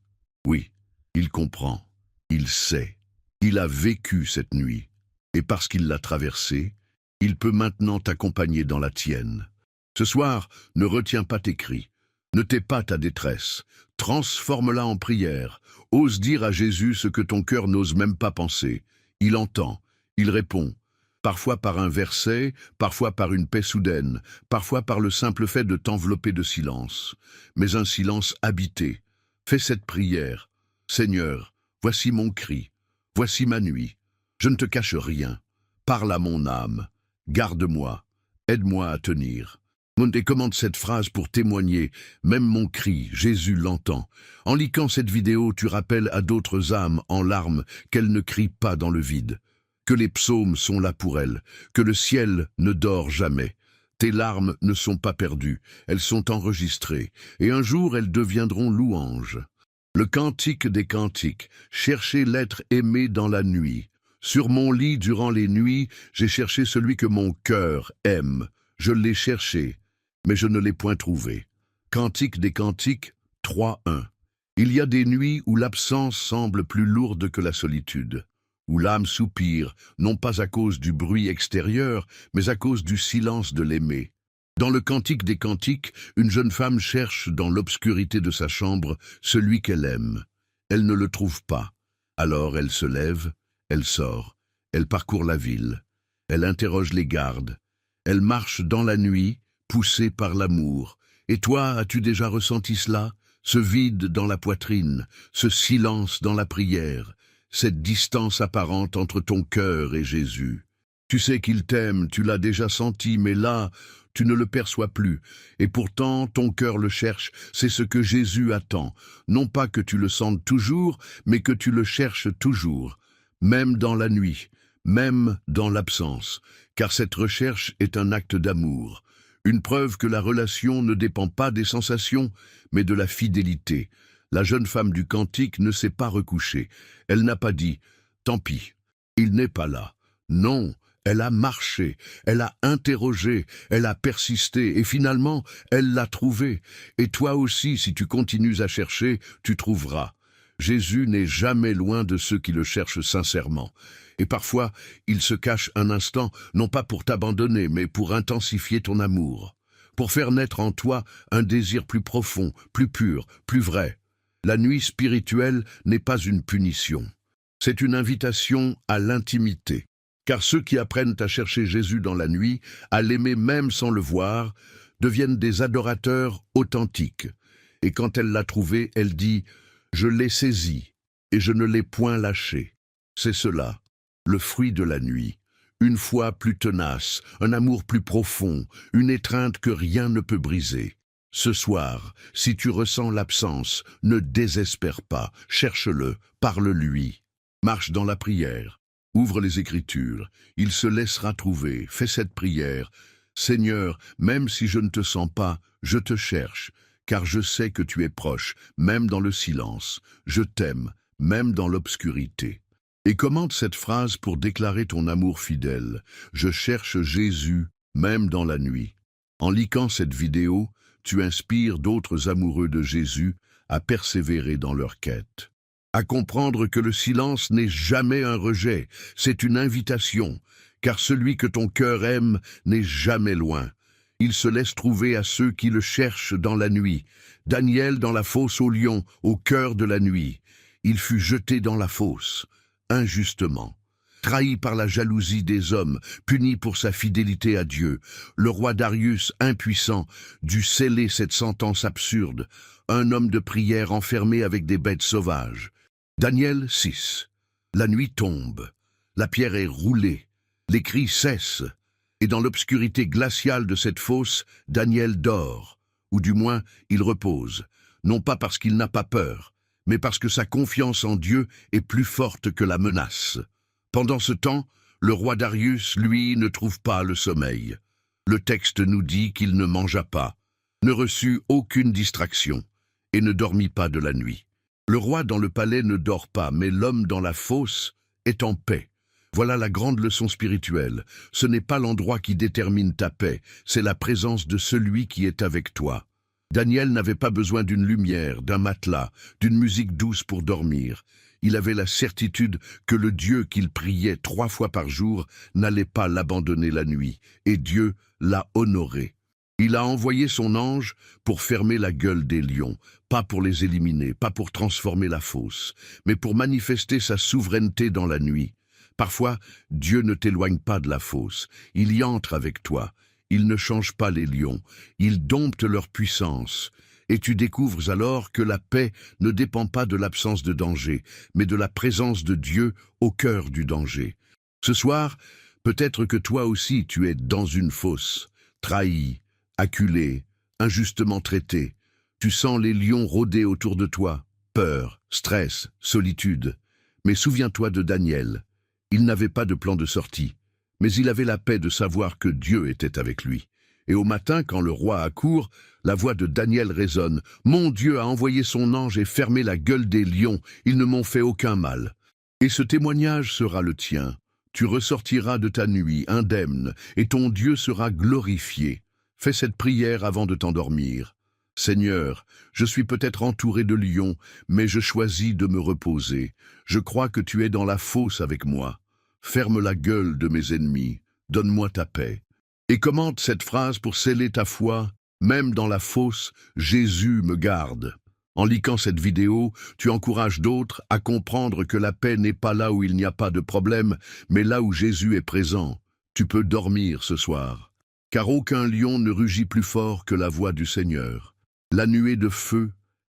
A: Oui, il comprend. Il sait, il a vécu cette nuit, et parce qu'il l'a traversée, il peut maintenant t'accompagner dans la tienne. Ce soir, ne retiens pas tes cris, ne tais pas ta détresse, transforme-la en prière, ose dire à Jésus ce que ton cœur n'ose même pas penser. Il entend, il répond, parfois par un verset, parfois par une paix soudaine, parfois par le simple fait de t'envelopper de silence, mais un silence habité. Fais cette prière, Seigneur, voici mon cri, voici ma nuit. Je ne te cache rien. Parle à mon âme. Garde-moi. Aide-moi à tenir. Et commande cette phrase pour témoigner. Même mon cri, Jésus l'entend. En liquant cette vidéo, tu rappelles à d'autres âmes en larmes qu'elles ne crient pas dans le vide. que les psaumes sont là pour elle, que le ciel ne dort jamais. Tes larmes ne sont pas perdues, elles sont enregistrées, et un jour elles deviendront louanges. Le cantique des cantiques, chercher l'être aimé dans la nuit. Sur mon lit durant les nuits, j'ai cherché celui que mon cœur aime. Je l'ai cherché, mais je ne l'ai point trouvé. Cantique des cantiques 3:1. Il y a des nuits où l'absence semble plus lourde que la solitude, où l'âme soupire, non pas à cause du bruit extérieur, mais à cause du silence de l'aimer. Dans le Cantique des Cantiques, une jeune femme cherche dans l'obscurité de sa chambre celui qu'elle aime. Elle ne le trouve pas. Alors elle se lève, elle sort, elle parcourt la ville, elle interroge les gardes, elle marche dans la nuit, poussée par l'amour. Et toi, as-tu déjà ressenti cela? Ce vide dans la poitrine, ce silence dans la prière, cette distance apparente entre ton cœur et Jésus. Tu sais qu'il t'aime, tu l'as déjà senti, mais là, tu ne le perçois plus. Et pourtant, ton cœur le cherche, c'est ce que Jésus attend. Non pas que tu le sentes toujours, mais que tu le cherches toujours, même dans la nuit, même dans l'absence, car cette recherche est un acte d'amour. Une preuve que la relation ne dépend pas des sensations, mais de la fidélité. La jeune femme du cantique ne s'est pas recouchée. Elle n'a pas dit « Tant pis, il n'est pas là ». Non, elle a marché, elle a interrogé, elle a persisté, et finalement, elle l'a trouvé. Et toi aussi, si tu continues à chercher, tu trouveras. Jésus n'est jamais loin de ceux qui le cherchent sincèrement. Et parfois, il se cache un instant, non pas pour t'abandonner, mais pour intensifier ton amour, pour faire naître en toi un désir plus profond, plus pur, plus vrai. La nuit spirituelle n'est pas une punition, c'est une invitation à l'intimité. Car ceux qui apprennent à chercher Jésus dans la nuit, à l'aimer même sans le voir, deviennent des adorateurs authentiques. Et quand elle l'a trouvé, elle dit « Je l'ai saisi, et je ne l'ai point lâché ». C'est cela, le fruit de la nuit. Une foi plus tenace, un amour plus profond, une étreinte que rien ne peut briser. Ce soir, si tu ressens l'absence, ne désespère pas, cherche-le, parle-lui. Marche dans la prière. Ouvre les Écritures, il se laissera trouver, fais cette prière. Seigneur, même si je ne te sens pas, je te cherche, car je sais que tu es proche, même dans le silence. Je t'aime, même dans l'obscurité. Et commente cette phrase pour déclarer ton amour fidèle. Je cherche Jésus, même dans la nuit. En likant cette vidéo, tu inspires d'autres amoureux de Jésus à persévérer dans leur quête. À comprendre que le silence n'est jamais un rejet, c'est une invitation, car celui que ton cœur aime n'est jamais loin. Il se laisse trouver à ceux qui le cherchent dans la nuit. Daniel dans la fosse au lion, au cœur de la nuit. Il fut jeté dans la fosse, injustement. Trahi par la jalousie des hommes, puni pour sa fidélité à Dieu, le roi Darius, impuissant, dut sceller cette sentence absurde, un homme de prière enfermé avec des bêtes sauvages. Daniel 6. La nuit tombe, la pierre est roulée, les cris cessent, et dans l'obscurité glaciale de cette fosse, Daniel dort, ou du moins il repose, non pas parce qu'il n'a pas peur, mais parce que sa confiance en Dieu est plus forte que la menace. Pendant ce temps, le roi Darius, lui, ne trouve pas le sommeil. Le texte nous dit qu'il ne mangea pas, ne reçut aucune distraction, et ne dormit pas de la nuit. Le roi dans le palais ne dort pas, mais l'homme dans la fosse est en paix. Voilà la grande leçon spirituelle. Ce n'est pas l'endroit qui détermine ta paix, c'est la présence de celui qui est avec toi. Daniel n'avait pas besoin d'une lumière, d'un matelas, d'une musique douce pour dormir. Il avait la certitude que le Dieu qu'il priait 3 fois par jour n'allait pas l'abandonner la nuit, et Dieu l'a honoré. Il a envoyé son ange pour fermer la gueule des lions, pas pour les éliminer, pas pour transformer la fosse, mais pour manifester sa souveraineté dans la nuit. Parfois, Dieu ne t'éloigne pas de la fosse, il y entre avec toi. Il ne change pas les lions, il dompte leur puissance. Et tu découvres alors que la paix ne dépend pas de l'absence de danger, mais de la présence de Dieu au cœur du danger. Ce soir, peut-être que toi aussi tu es dans une fosse, trahi, acculé, injustement traité. Tu sens les lions rôder autour de toi, peur, stress, solitude. Mais souviens-toi de Daniel. Il n'avait pas de plan de sortie, mais il avait la paix de savoir que Dieu était avec lui. Et au matin, quand le roi accourt, la voix de Daniel résonne. « Mon Dieu a envoyé son ange et fermé la gueule des lions, ils ne m'ont fait aucun mal. » Et ce témoignage sera le tien. Tu ressortiras de ta nuit indemne, et ton Dieu sera glorifié. Fais cette prière avant de t'endormir. Seigneur, je suis peut-être entouré de lions, mais je choisis de me reposer. Je crois que tu es dans la fosse avec moi. Ferme la gueule de mes ennemis. Donne-moi ta paix. Et commente cette phrase pour sceller ta foi. Même dans la fosse, Jésus me garde. En liquant cette vidéo, tu encourages d'autres à comprendre que la paix n'est pas là où il n'y a pas de problème, mais là où Jésus est présent. Tu peux dormir ce soir. Car aucun lion ne rugit plus fort que la voix du Seigneur. La nuée de feu,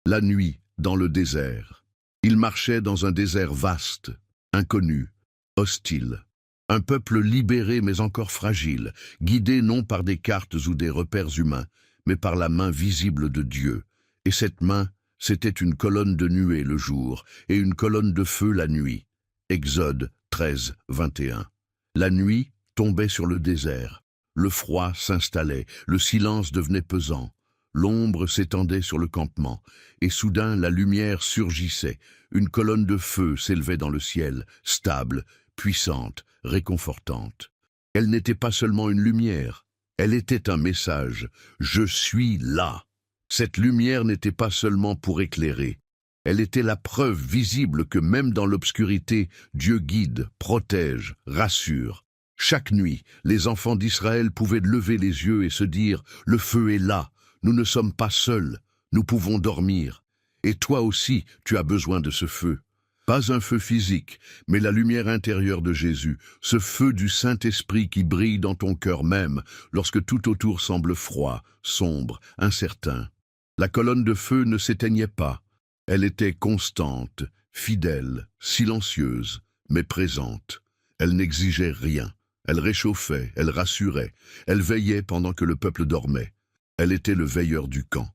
A: la nuit dans le désert. Il marchait dans un désert vaste, inconnu, hostile. Un peuple libéré mais encore fragile, guidé non par des cartes ou des repères humains, mais par la main visible de Dieu. Et cette main, c'était une colonne de nuée le jour et une colonne de feu la nuit. Exode 13, 21. La nuit tombait sur le désert. Le froid s'installait, le silence devenait pesant. L'ombre s'étendait sur le campement, et soudain la lumière surgissait. Une colonne de feu s'élevait dans le ciel, stable, puissante, réconfortante. Elle n'était pas seulement une lumière, elle était un message. Je suis là. Cette lumière n'était pas seulement pour éclairer. Elle était la preuve visible que même dans l'obscurité, Dieu guide, protège, rassure. Chaque nuit, les enfants d'Israël pouvaient lever les yeux et se dire « Le feu est là, nous ne sommes pas seuls, nous pouvons dormir. » Et toi aussi, tu as besoin de ce feu. Pas un feu physique, mais la lumière intérieure de Jésus, ce feu du Saint-Esprit qui brille dans ton cœur même, lorsque tout autour semble froid, sombre, incertain. La colonne de feu ne s'éteignait pas. Elle était constante, fidèle, silencieuse, mais présente. Elle n'exigeait rien. Elle réchauffait, elle rassurait, elle veillait pendant que le peuple dormait. Elle était le veilleur du camp.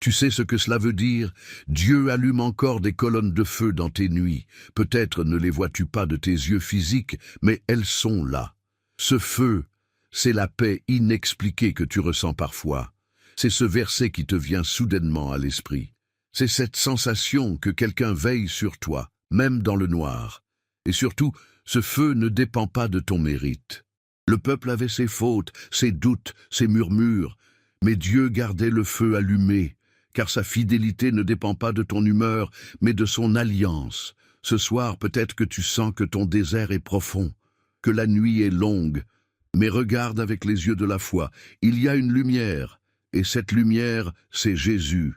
A: Tu sais ce que cela veut dire? Dieu allume encore des colonnes de feu dans tes nuits. Peut-être ne les vois-tu pas de tes yeux physiques, mais elles sont là. Ce feu, c'est la paix inexpliquée que tu ressens parfois. C'est ce verset qui te vient soudainement à l'esprit. C'est cette sensation que quelqu'un veille sur toi, même dans le noir. Et surtout, ce feu ne dépend pas de ton mérite. Le peuple avait ses fautes, ses doutes, ses murmures, mais Dieu gardait le feu allumé, car sa fidélité ne dépend pas de ton humeur, mais de son alliance. Ce soir, peut-être que tu sens que ton désert est profond, que la nuit est longue, mais regarde avec les yeux de la foi. Il y a une lumière, et cette lumière, c'est Jésus.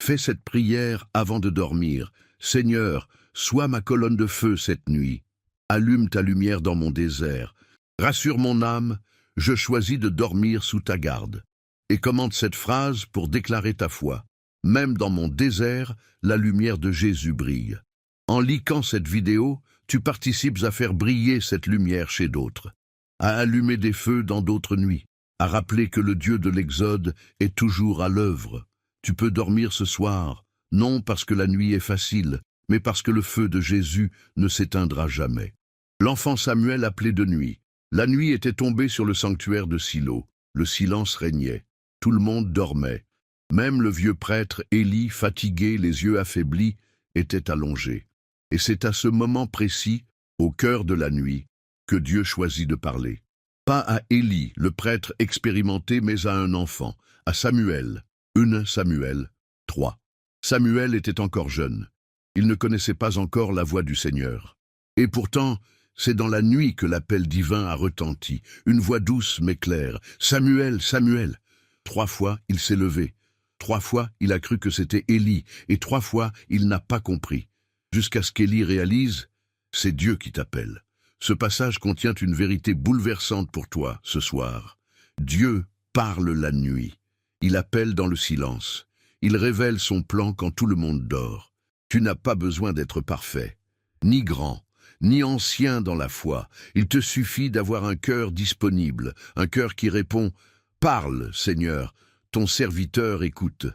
A: Fais cette prière avant de dormir. Seigneur, sois ma colonne de feu cette nuit. Allume ta lumière dans mon désert. Rassure mon âme, je choisis de dormir sous ta garde. Et commente cette phrase pour déclarer ta foi. Même dans mon désert, la lumière de Jésus brille. En liquant cette vidéo, tu participes à faire briller cette lumière chez d'autres, à allumer des feux dans d'autres nuits, à rappeler que le Dieu de l'Exode est toujours à l'œuvre. Tu peux dormir ce soir, non parce que la nuit est facile, mais parce que le feu de Jésus ne s'éteindra jamais. L'enfant Samuel appelait de nuit. La nuit était tombée sur le sanctuaire de Silo. Le silence régnait. Tout le monde dormait. Même le vieux prêtre Élie, fatigué, les yeux affaiblis, était allongé. Et c'est à ce moment précis, au cœur de la nuit, que Dieu choisit de parler. Pas à Élie, le prêtre expérimenté, mais à un enfant, à Samuel. 1 Samuel 3. Samuel était encore jeune. Il ne connaissait pas encore la voix du Seigneur. Et pourtant, c'est dans la nuit que l'appel divin a retenti, une voix douce mais claire. « Samuel, Samuel !» 3 fois, il s'est levé. 3 fois, il a cru que c'était Élie, et 3 fois, il n'a pas compris. Jusqu'à ce qu'Élie réalise, c'est Dieu qui t'appelle. Ce passage contient une vérité bouleversante pour toi, ce soir. Dieu parle la nuit. Il appelle dans le silence. Il révèle son plan quand tout le monde dort. Tu n'as pas besoin d'être parfait, ni grand, ni ancien dans la foi. Il te suffit d'avoir un cœur disponible, un cœur qui répond « Parle, Seigneur, ton serviteur écoute ».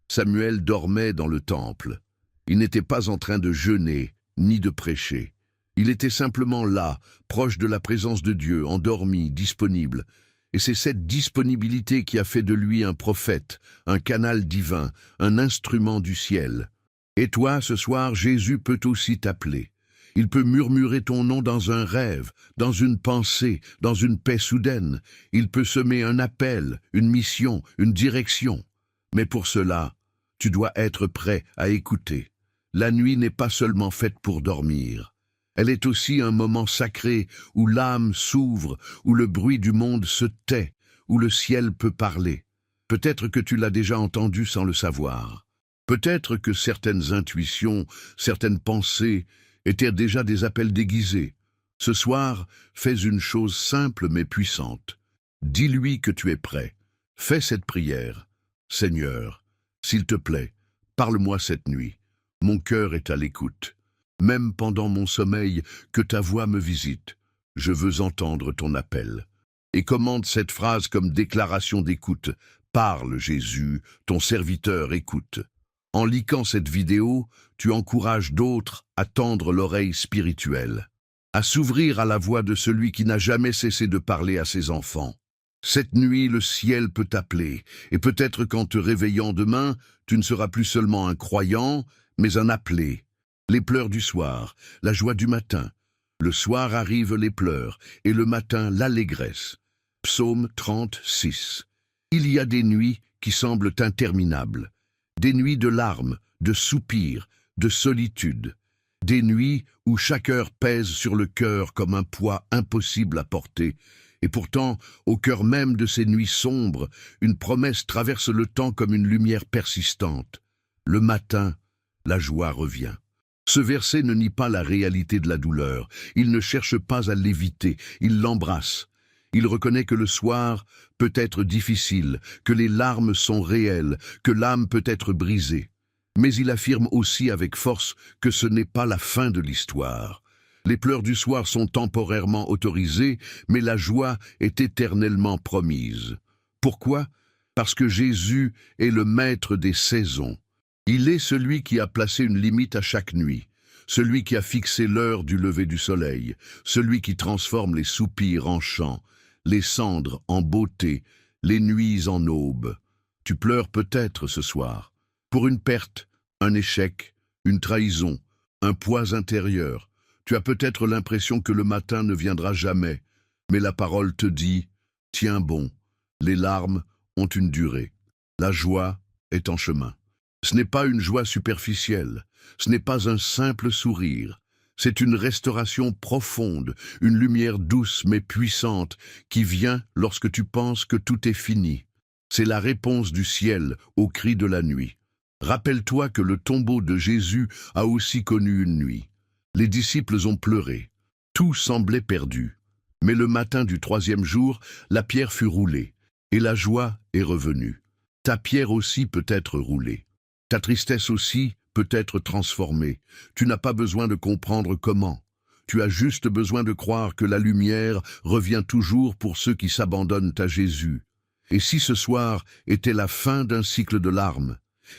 A: Samuel dormait dans le temple. Il n'était pas en train de jeûner, ni de prêcher. Il était simplement là, proche de la présence de Dieu, endormi, disponible. Et c'est cette disponibilité qui a fait de lui un prophète, un canal divin, un instrument du ciel. Et toi, ce soir, Jésus peut aussi t'appeler. Il peut murmurer ton nom dans un rêve, dans une pensée, dans une paix soudaine. Il peut semer un appel, une mission, une direction. Mais pour cela, tu dois être prêt à écouter. La nuit n'est pas seulement faite pour dormir. Elle est aussi un moment sacré où l'âme s'ouvre, où le bruit du monde se tait, où le ciel peut parler. Peut-être que tu l'as déjà entendu sans le savoir. Peut-être que certaines intuitions, certaines pensées étaient déjà des appels déguisés. Ce soir, fais une chose simple mais puissante. Dis-lui que tu es prêt. Fais cette prière. Seigneur, s'il te plaît, parle-moi cette nuit. Mon cœur est à l'écoute. Même pendant mon sommeil, que ta voix me visite. Je veux entendre ton appel. Et commande cette phrase comme déclaration d'écoute. Parle, Jésus, ton serviteur écoute. En liquant cette vidéo, tu encourages d'autres à tendre l'oreille spirituelle, à s'ouvrir à la voix de celui qui n'a jamais cessé de parler à ses enfants. Cette nuit, le ciel peut t'appeler, et peut-être qu'en te réveillant demain, tu ne seras plus seulement un croyant, mais un appelé. Les pleurs du soir, la joie du matin. Le soir arrivent les pleurs, et le matin l'allégresse. Psaume 36. Il y a des nuits qui semblent interminables. Des nuits de larmes, de soupirs, de solitude. Des nuits où chaque heure pèse sur le cœur comme un poids impossible à porter. Et pourtant, au cœur même de ces nuits sombres, une promesse traverse le temps comme une lumière persistante. Le matin, la joie revient. Ce verset ne nie pas la réalité de la douleur. Il ne cherche pas à l'éviter, il l'embrasse. Il reconnaît que le soir peut être difficile, que les larmes sont réelles, que l'âme peut être brisée. Mais il affirme aussi avec force que ce n'est pas la fin de l'histoire. Les pleurs du soir sont temporairement autorisées, mais la joie est éternellement promise. Pourquoi? Parce que Jésus est le maître des saisons. Il est celui qui a placé une limite à chaque nuit, celui qui a fixé l'heure du lever du soleil, celui qui transforme les soupirs en chants, les cendres en beauté, les nuits en aube. Tu pleures peut-être ce soir, pour une perte, un échec, une trahison, un poids intérieur. Tu as peut-être l'impression que le matin ne viendra jamais, mais la parole te dit « Tiens bon, les larmes ont une durée, la joie est en chemin ». Ce n'est pas une joie superficielle, ce n'est pas un simple sourire. C'est une restauration profonde, une lumière douce mais puissante qui vient lorsque tu penses que tout est fini. C'est la réponse du ciel au cri de la nuit. Rappelle-toi que le tombeau de Jésus a aussi connu une nuit. Les disciples ont pleuré. Tout semblait perdu. Mais le matin du 3e jour, la pierre fut roulée, et la joie est revenue. Ta pierre aussi peut être roulée. Ta tristesse aussi peut être transformée. Tu n'as pas besoin de comprendre comment. Tu as juste besoin de croire que la lumière revient toujours pour ceux qui s'abandonnent à Jésus. Et si ce soir était la fin d'un cycle de larmes,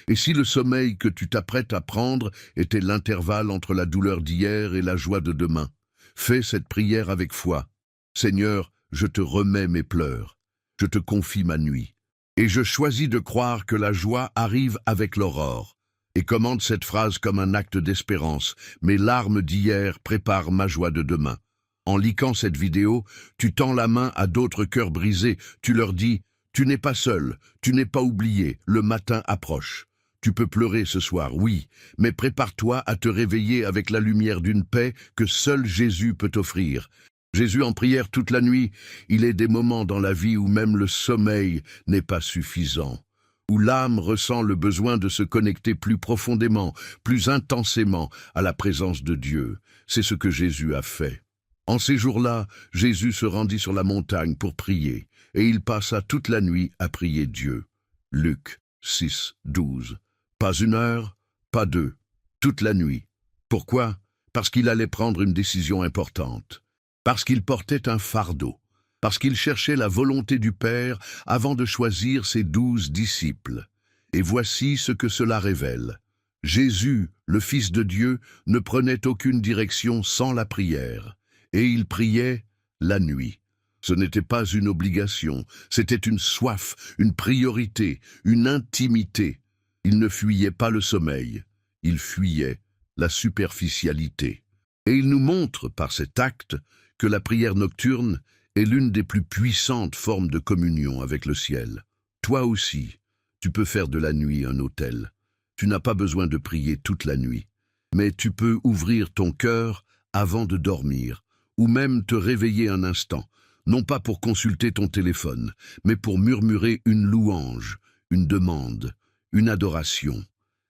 A: et si le sommeil que tu t'apprêtes à prendre était l'intervalle entre la douleur d'hier et la joie de demain, fais cette prière avec foi. Seigneur, je te remets mes pleurs, je te confie ma nuit, et je choisis de croire que la joie arrive avec l'aurore. Et commande cette phrase comme un acte d'espérance. Mes larmes d'hier préparent ma joie de demain. En liquant cette vidéo, tu tends la main à d'autres cœurs brisés. Tu leur dis, tu n'es pas seul, tu n'es pas oublié, le matin approche. Tu peux pleurer ce soir, oui, mais prépare-toi à te réveiller avec la lumière d'une paix que seul Jésus peut offrir. Jésus en prière toute la nuit, il est des moments dans la vie où même le sommeil n'est pas suffisant, où l'âme ressent le besoin de se connecter plus profondément, plus intensément à la présence de Dieu. C'est ce que Jésus a fait. En ces jours-là, Jésus se rendit sur la montagne pour prier, et il passa toute la nuit à prier Dieu. Luc 6, 12. Pas 1 heure, pas 2, toute la nuit. Pourquoi? Parce qu'il allait prendre une décision importante. Parce qu'il portait un fardeau. Parce qu'il cherchait la volonté du Père avant de choisir ses 12 disciples. Et voici ce que cela révèle. Jésus, le Fils de Dieu, ne prenait aucune direction sans la prière, et il priait la nuit. Ce n'était pas une obligation, c'était une soif, une priorité, une intimité. Il ne fuyait pas le sommeil, il fuyait la superficialité. Et il nous montre par cet acte que la prière nocturne est l'une des plus puissantes formes de communion avec le ciel. Toi aussi, tu peux faire de la nuit un autel. Tu n'as pas besoin de prier toute la nuit, mais tu peux ouvrir ton cœur avant de dormir, ou même te réveiller un instant, non pas pour consulter ton téléphone, mais pour murmurer une louange, une demande, une adoration.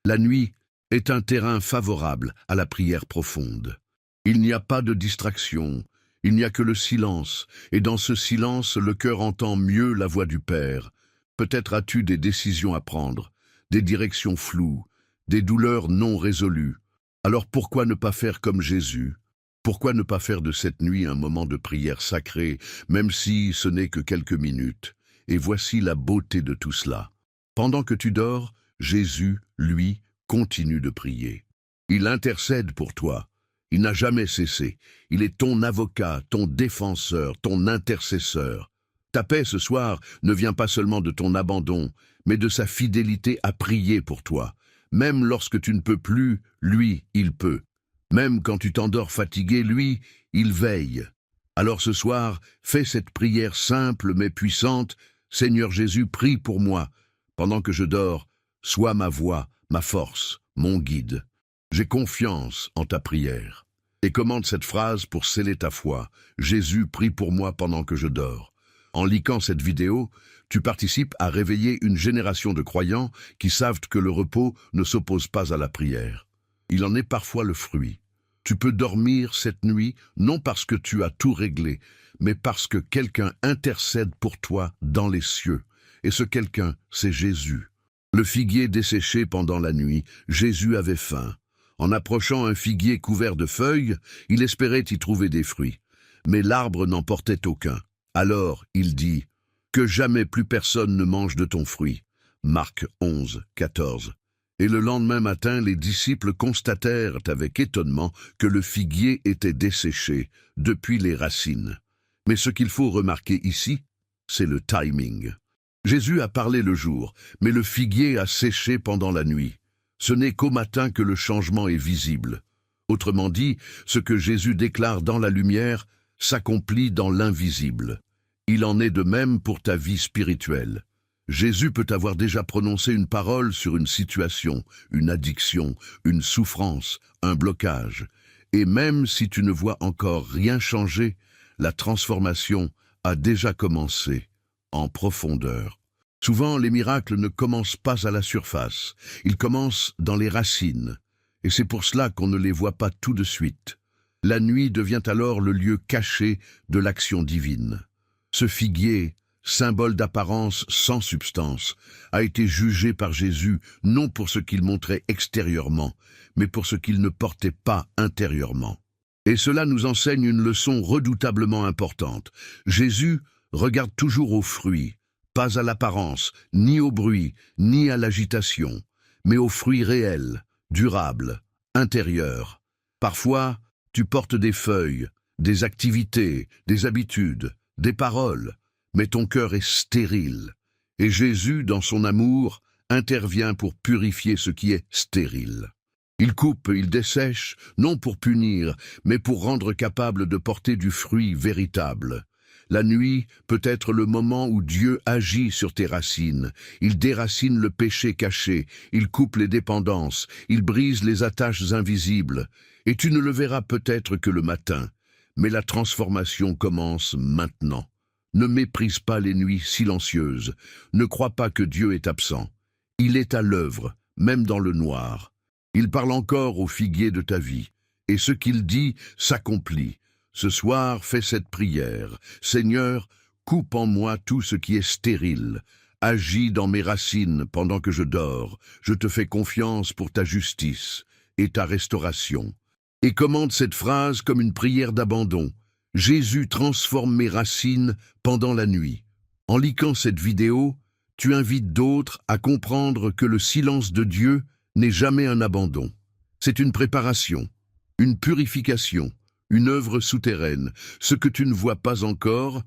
A: La nuit est un terrain favorable à la prière profonde. Il n'y a pas de distraction, il n'y a que le silence, et dans ce silence, le cœur entend mieux la voix du Père. Peut-être as-tu des décisions à prendre, des directions floues, des douleurs non résolues. Alors pourquoi ne pas faire comme Jésus? Pourquoi ne pas faire de cette nuit un moment de prière sacrée, même si ce n'est que quelques minutes? Et voici la beauté de tout cela. Pendant que tu dors, Jésus, lui, continue de prier. Il intercède pour toi. Il n'a jamais cessé. Il est ton avocat, ton défenseur, ton intercesseur. Ta paix ce soir ne vient pas seulement de ton abandon, mais de sa fidélité à prier pour toi. Même lorsque tu ne peux plus, lui, il peut. Même quand tu t'endors fatigué, lui, il veille. Alors ce soir, fais cette prière simple mais puissante. Seigneur Jésus, prie pour moi. Pendant que je dors, sois ma voix, ma force, mon guide. J'ai confiance en ta prière. Et commande cette phrase pour sceller ta foi. Jésus, prie pour moi pendant que je dors. En likant cette vidéo, tu participes à réveiller une génération de croyants qui savent que le repos ne s'oppose pas à la prière. Il en est parfois le fruit. Tu peux dormir cette nuit, non parce que tu as tout réglé, mais parce que quelqu'un intercède pour toi dans les cieux. Et ce quelqu'un, c'est Jésus. Le figuier desséché pendant la nuit, Jésus avait faim. En approchant un figuier couvert de feuilles, il espérait y trouver des fruits. Mais l'arbre n'en portait aucun. Alors il dit « Que jamais plus personne ne mange de ton fruit ». Marc 11, 14. Et le lendemain matin, les disciples constatèrent avec étonnement que le figuier était desséché depuis les racines. Mais ce qu'il faut remarquer ici, c'est le timing. Jésus a parlé le jour, mais le figuier a séché pendant la nuit. Ce n'est qu'au matin que le changement est visible. Autrement dit, ce que Jésus déclare dans la lumière s'accomplit dans l'invisible. Il en est de même pour ta vie spirituelle. Jésus peut avoir déjà prononcé une parole sur une situation, une addiction, une souffrance, un blocage. Et même si tu ne vois encore rien changer, la transformation a déjà commencé, en profondeur. Souvent, les miracles ne commencent pas à la surface, ils commencent dans les racines. Et c'est pour cela qu'on ne les voit pas tout de suite. La nuit devient alors le lieu caché de l'action divine. Ce figuier, symbole d'apparence sans substance, a été jugé par Jésus non pour ce qu'il montrait extérieurement, mais pour ce qu'il ne portait pas intérieurement. Et cela nous enseigne une leçon redoutablement importante. Jésus regarde toujours aux fruits, pas à l'apparence, ni au bruit, ni à l'agitation, mais aux fruits réels, durables, intérieurs. Parfois, tu portes des feuilles, des activités, des habitudes, des paroles, mais ton cœur est stérile. Et Jésus, dans son amour, intervient pour purifier ce qui est stérile. Il coupe, il dessèche, non pour punir, mais pour rendre capable de porter du fruit véritable. La nuit peut être le moment où Dieu agit sur tes racines. Il déracine le péché caché, il coupe les dépendances, il brise les attaches invisibles. Et tu ne le verras peut-être que le matin, mais la transformation commence maintenant. Ne méprise pas les nuits silencieuses, ne crois pas que Dieu est absent. Il est à l'œuvre, même dans le noir. Il parle encore au figuier de ta vie, et ce qu'il dit s'accomplit. Ce soir, fais cette prière. Seigneur, coupe en moi tout ce qui est stérile. Agis dans mes racines pendant que je dors. Je te fais confiance pour ta justice et ta restauration. Et commande cette phrase comme une prière d'abandon. Jésus transforme mes racines pendant la nuit. En likant cette vidéo, tu invites d'autres à comprendre que le silence de Dieu n'est jamais un abandon. C'est une préparation, une purification, une œuvre souterraine. Ce que tu ne vois pas encore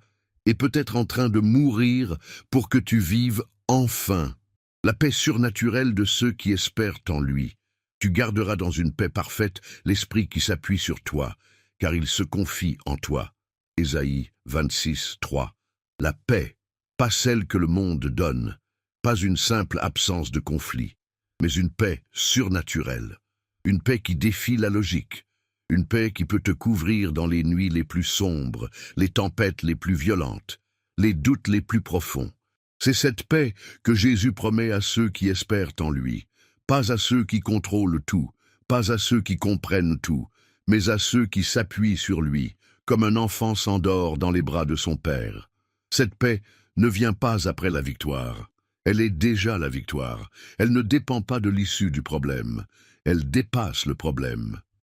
A: est peut-être en train de mourir pour que tu vives enfin la paix surnaturelle de ceux qui espèrent en lui. Tu garderas dans une paix parfaite l'esprit qui s'appuie sur toi, car il se confie en toi. Ésaïe 26, 3. La paix, pas celle que le monde donne, pas une simple absence de conflit, mais une paix surnaturelle, une paix qui défie la logique, une paix qui peut te couvrir dans les nuits les plus sombres, les tempêtes les plus violentes, les doutes les plus profonds. C'est cette paix que Jésus promet à ceux qui espèrent en lui, pas à ceux qui contrôlent tout, pas à ceux qui comprennent tout, mais à ceux qui s'appuient sur lui, comme un enfant s'endort dans les bras de son père. Cette paix ne vient pas après la victoire. Elle est déjà la victoire. Elle ne dépend pas de l'issue du problème. Elle dépasse le problème.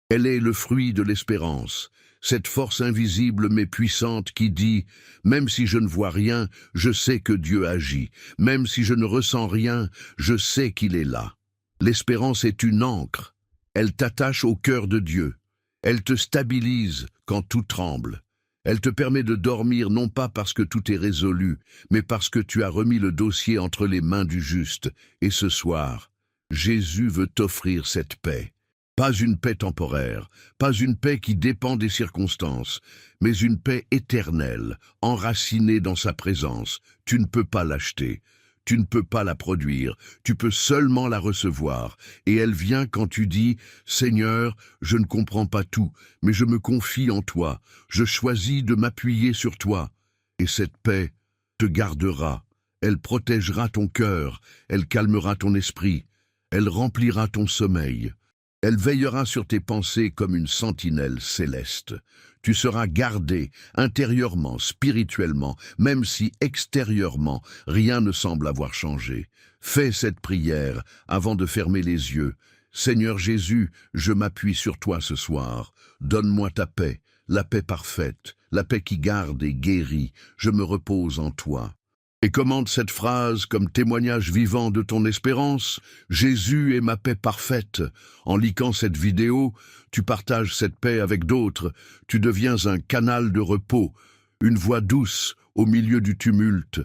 A: Elle est le fruit de l'espérance, cette force invisible mais puissante qui dit « Même si je ne vois rien, je sais que Dieu agit. Même si je ne ressens rien, je sais qu'il est là. » L'espérance est une ancre. Elle t'attache au cœur de Dieu. Elle te stabilise quand tout tremble. Elle te permet de dormir non pas parce que tout est résolu, mais parce que tu as remis le dossier entre les mains du juste. Et ce soir, Jésus veut t'offrir cette paix. Pas une paix temporaire, pas une paix qui dépend des circonstances, mais une paix éternelle, enracinée dans sa présence. Tu ne peux pas l'acheter, tu ne peux pas la produire, tu peux seulement la recevoir. Et elle vient quand tu dis « Seigneur, je ne comprends pas tout, mais je me confie en toi, je choisis de m'appuyer sur toi. » Et cette paix te gardera, elle protégera ton cœur, elle calmera ton esprit, elle remplira ton sommeil. Elle veillera sur tes pensées comme une sentinelle céleste. Tu seras gardé intérieurement, spirituellement, même si extérieurement rien ne semble avoir changé. Fais cette prière avant de fermer les yeux. Seigneur Jésus, je m'appuie sur toi ce soir. Donne-moi ta paix, la paix parfaite, la paix qui garde et guérit. Je me repose en toi. Et commande cette phrase comme témoignage vivant de ton espérance. Jésus est ma paix parfaite. En liquant cette vidéo, tu partages cette paix avec d'autres. Tu deviens un canal de repos, une voix douce au milieu du tumulte.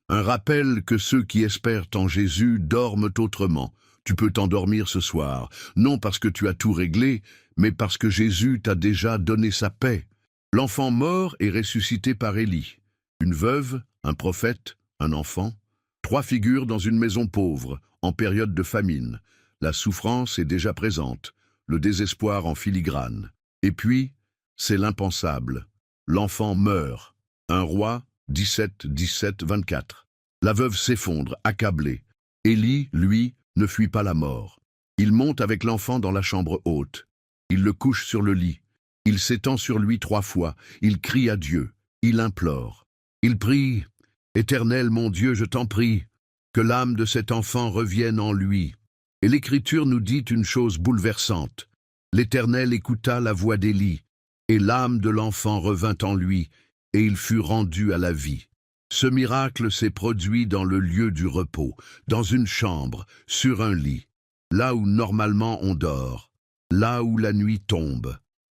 A: Un rappel que ceux qui espèrent en Jésus dorment autrement. Tu peux t'endormir ce soir, non parce que tu as tout réglé, mais parce que Jésus t'a déjà donné sa paix. L'enfant mort est ressuscité par Élie. Une veuve, un prophète, un enfant, 3 figures dans une maison pauvre, en période de famine. La souffrance est déjà présente, le désespoir en filigrane. Et puis, c'est l'impensable. L'enfant meurt. Un roi, 17-17-24. La veuve s'effondre, accablée. Élie, lui, ne fuit pas la mort. Il monte avec l'enfant dans la chambre haute. Il le couche sur le lit. Il s'étend sur lui 3 fois. Il crie à Dieu. Il implore. Il prie. Éternel mon Dieu, je t'en prie, que l'âme de cet enfant revienne en lui. Et l'Écriture nous dit une chose bouleversante. L'Éternel écouta la voix d'Élie, et l'âme de l'enfant revint en lui, et il fut rendu à la vie. Ce miracle s'est produit dans le lieu du repos, dans une chambre, sur un lit, là où normalement on dort, là où la nuit tombe,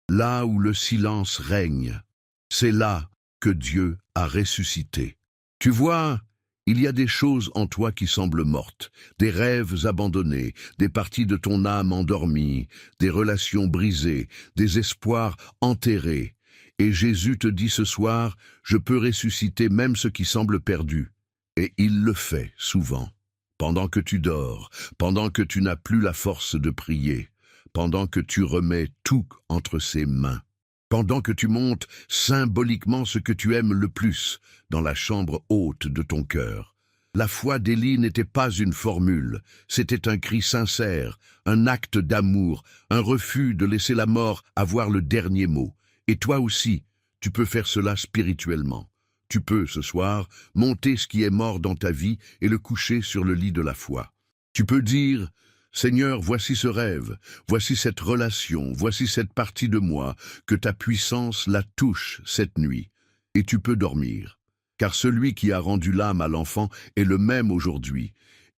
A: là où le silence règne. C'est là que Dieu a ressuscité. Tu vois, il y a des choses en toi qui semblent mortes, des rêves abandonnés, des parties de ton âme endormies, des relations brisées, des espoirs enterrés. Et Jésus te dit ce soir, je peux ressusciter même ce qui semble perdu. Et il le fait souvent. Pendant que tu dors, pendant que tu n'as plus la force de prier, pendant que tu remets tout entre ses mains. Pendant que tu montes symboliquement ce que tu aimes le plus dans la chambre haute de ton cœur. La foi d'Élie n'était pas une formule, c'était un cri sincère, un acte d'amour, un refus de laisser la mort avoir le dernier mot. Et toi aussi, tu peux faire cela spirituellement. Tu peux, ce soir, monter ce qui est mort dans ta vie et le coucher sur le lit de la foi. Tu peux dire « Seigneur, voici ce rêve, voici cette relation, voici cette partie de moi, que ta puissance la touche cette nuit. » Et tu peux dormir, car celui qui a rendu l'âme à l'enfant est le même aujourd'hui,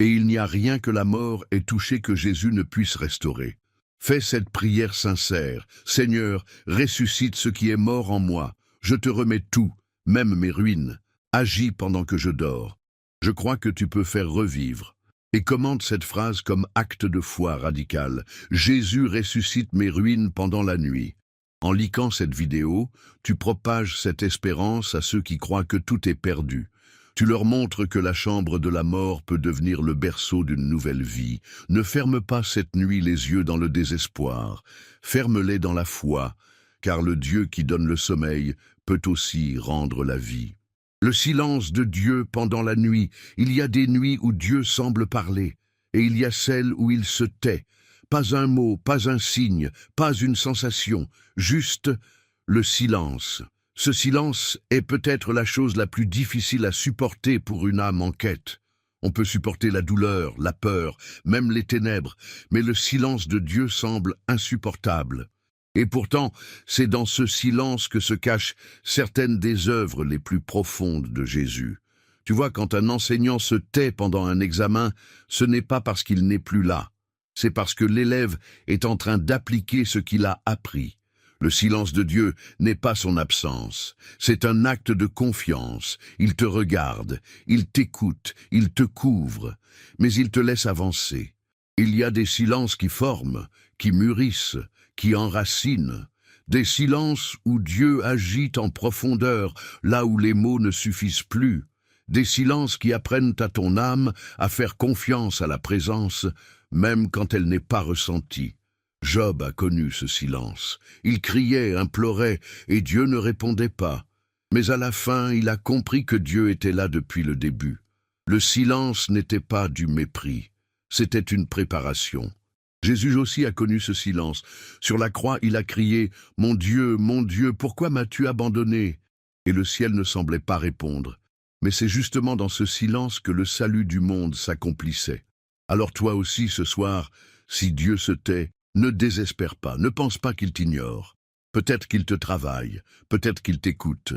A: et il n'y a rien que la mort ait touché que Jésus ne puisse restaurer. Fais cette prière sincère. Seigneur, ressuscite ce qui est mort en moi. Je te remets tout, même mes ruines. Agis pendant que je dors. Je crois que tu peux faire revivre. Et commente cette phrase comme acte de foi radical. Jésus ressuscite mes ruines pendant la nuit. En liquant cette vidéo, tu propages cette espérance à ceux qui croient que tout est perdu. Tu leur montres que la chambre de la mort peut devenir le berceau d'une nouvelle vie. Ne ferme pas cette nuit les yeux dans le désespoir. Ferme-les dans la foi, car le Dieu qui donne le sommeil peut aussi rendre la vie. Le silence de Dieu pendant la nuit. Il y a des nuits où Dieu semble parler, et il y a celles où il se tait. Pas un mot, pas un signe, pas une sensation, juste le silence. Ce silence est peut-être la chose la plus difficile à supporter pour une âme en quête. On peut supporter la douleur, la peur, même les ténèbres, mais le silence de Dieu semble insupportable. Et pourtant, c'est dans ce silence que se cachent certaines des œuvres les plus profondes de Jésus. Tu vois, quand un enseignant se tait pendant un examen, ce n'est pas parce qu'il n'est plus là. C'est parce que l'élève est en train d'appliquer ce qu'il a appris. Le silence de Dieu n'est pas son absence, c'est un acte de confiance. Il te regarde, il t'écoute, il te couvre, mais il te laisse avancer. Il y a des silences qui forment, qui mûrissent, qui enracinent, des silences où Dieu agit en profondeur, là où les mots ne suffisent plus, des silences qui apprennent à ton âme à faire confiance à la présence, même quand elle n'est pas ressentie. Job a connu ce silence. Il criait, implorait, et Dieu ne répondait pas. Mais à la fin, il a compris que Dieu était là depuis le début. Le silence n'était pas du mépris, c'était une préparation. Jésus aussi a connu ce silence. Sur la croix, il a crié « Mon Dieu, pourquoi m'as-tu abandonné ?» Et le ciel ne semblait pas répondre. Mais c'est justement dans ce silence que le salut du monde s'accomplissait. Alors toi aussi, ce soir, si Dieu se tait, ne désespère pas, ne pense pas qu'il t'ignore. Peut-être qu'il te travaille, peut-être qu'il t'écoute.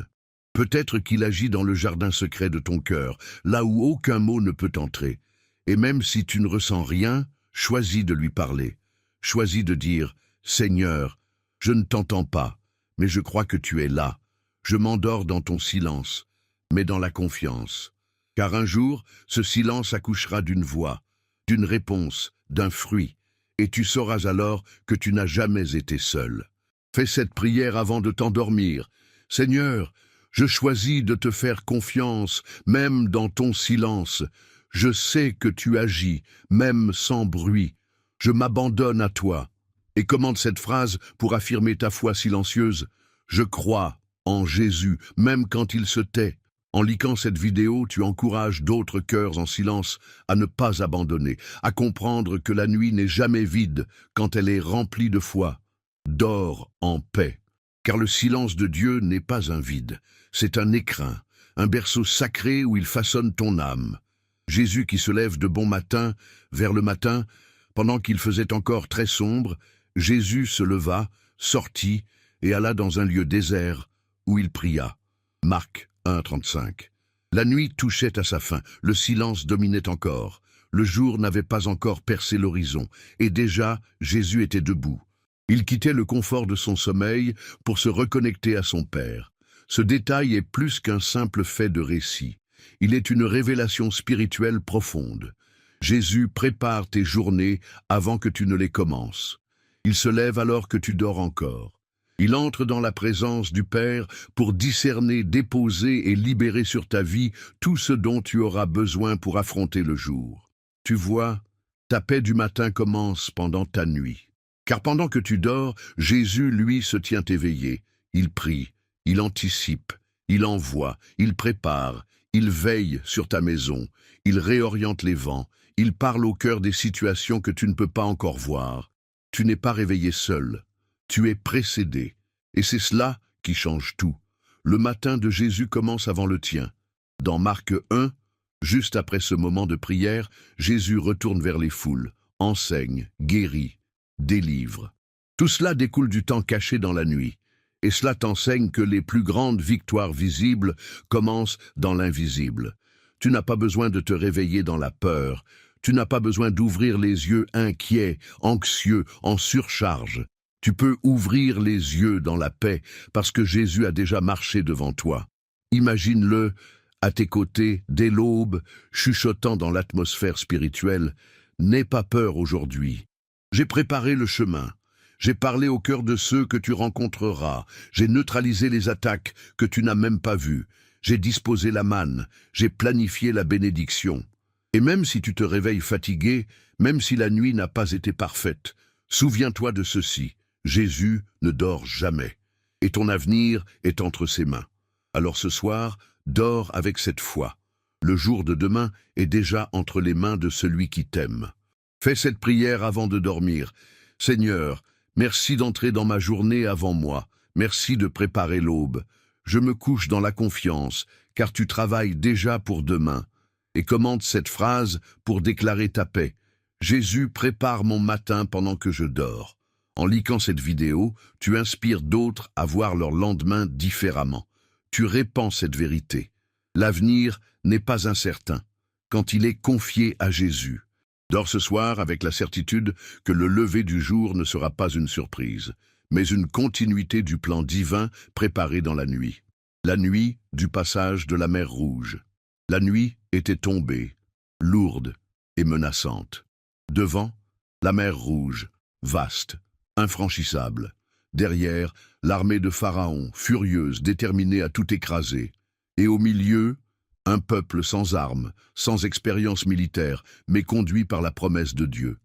A: Peut-être qu'il agit dans le jardin secret de ton cœur, là où aucun mot ne peut entrer. Et même si tu ne ressens rien, choisis de lui parler. Choisis de dire « Seigneur, je ne t'entends pas, mais je crois que tu es là. Je m'endors dans ton silence, mais dans la confiance. Car un jour, ce silence accouchera d'une voix, d'une réponse, d'un fruit. Et tu sauras alors que tu n'as jamais été seul. Fais cette prière avant de t'endormir. Seigneur, je choisis de te faire confiance, même dans ton silence. Je sais que tu agis, même sans bruit. Je m'abandonne à toi. Et commande cette phrase pour affirmer ta foi silencieuse. Je crois en Jésus, même quand il se tait. En liquant cette vidéo, tu encourages d'autres cœurs en silence à ne pas abandonner, à comprendre que la nuit n'est jamais vide quand elle est remplie de foi. Dors en paix, car le silence de Dieu n'est pas un vide, c'est un écrin, un berceau sacré où il façonne ton âme. Jésus qui se lève de bon matin, vers le matin, pendant qu'il faisait encore très sombre, Jésus se leva, sortit et alla dans un lieu désert où il pria. Marc 1,35. La nuit touchait à sa fin, le silence dominait encore. Le jour n'avait pas encore percé l'horizon, et déjà Jésus était debout. Il quittait le confort de son sommeil pour se reconnecter à son Père. Ce détail est plus qu'un simple fait de récit. Il est une révélation spirituelle profonde. Jésus prépare tes journées avant que tu ne les commences. Il se lève alors que tu dors encore. Il entre dans la présence du Père pour discerner, déposer et libérer sur ta vie tout ce dont tu auras besoin pour affronter le jour. Tu vois, ta paix du matin commence pendant ta nuit. Car pendant que tu dors, Jésus, lui, se tient éveillé. Il prie, il anticipe, il envoie, il prépare, il veille sur ta maison, il réoriente les vents, il parle au cœur des situations que tu ne peux pas encore voir. Tu n'es pas réveillé seul. Tu es précédé, et c'est cela qui change tout. Le matin de Jésus commence avant le tien. Dans Marc 1, juste après ce moment de prière, Jésus retourne vers les foules, enseigne, guérit, délivre. Tout cela découle du temps caché dans la nuit, et cela t'enseigne que les plus grandes victoires visibles commencent dans l'invisible. Tu n'as pas besoin de te réveiller dans la peur, Tu n'as pas besoin d'ouvrir les yeux inquiets, anxieux, en surcharge. Tu peux ouvrir les yeux dans la paix parce que Jésus a déjà marché devant toi. Imagine-le à tes côtés, dès l'aube, chuchotant dans l'atmosphère spirituelle. N'aie pas peur aujourd'hui. J'ai préparé le chemin. J'ai parlé au cœur de ceux que tu rencontreras. J'ai neutralisé les attaques que tu n'as même pas vues. J'ai disposé la manne. J'ai planifié la bénédiction. Et même si tu te réveilles fatigué, même si la nuit n'a pas été parfaite, souviens-toi de ceci. Jésus ne dort jamais. Et ton avenir est entre ses mains. Alors ce soir, dors avec cette foi. Le jour de demain est déjà entre les mains de celui qui t'aime. Fais cette prière avant de dormir. Seigneur, merci d'entrer dans ma journée avant moi. Merci de préparer l'aube. Je me couche dans la confiance, car tu travailles déjà pour demain. Et commente cette phrase pour déclarer ta paix. Jésus prépare mon matin pendant que je dors. En liquant cette vidéo, tu inspires d'autres à voir leur lendemain différemment. Tu répands cette vérité. L'avenir n'est pas incertain quand il est confié à Jésus. Dors ce soir avec la certitude que le lever du jour ne sera pas une surprise, mais une continuité du plan divin préparé dans la nuit. La nuit du passage de la mer Rouge. La nuit était tombée, lourde et menaçante. Devant, la mer Rouge, vaste, infranchissable. Derrière, l'armée de Pharaon, furieuse, déterminée à tout écraser. Et au milieu, un peuple sans armes, sans expérience militaire, mais conduit par la promesse de Dieu.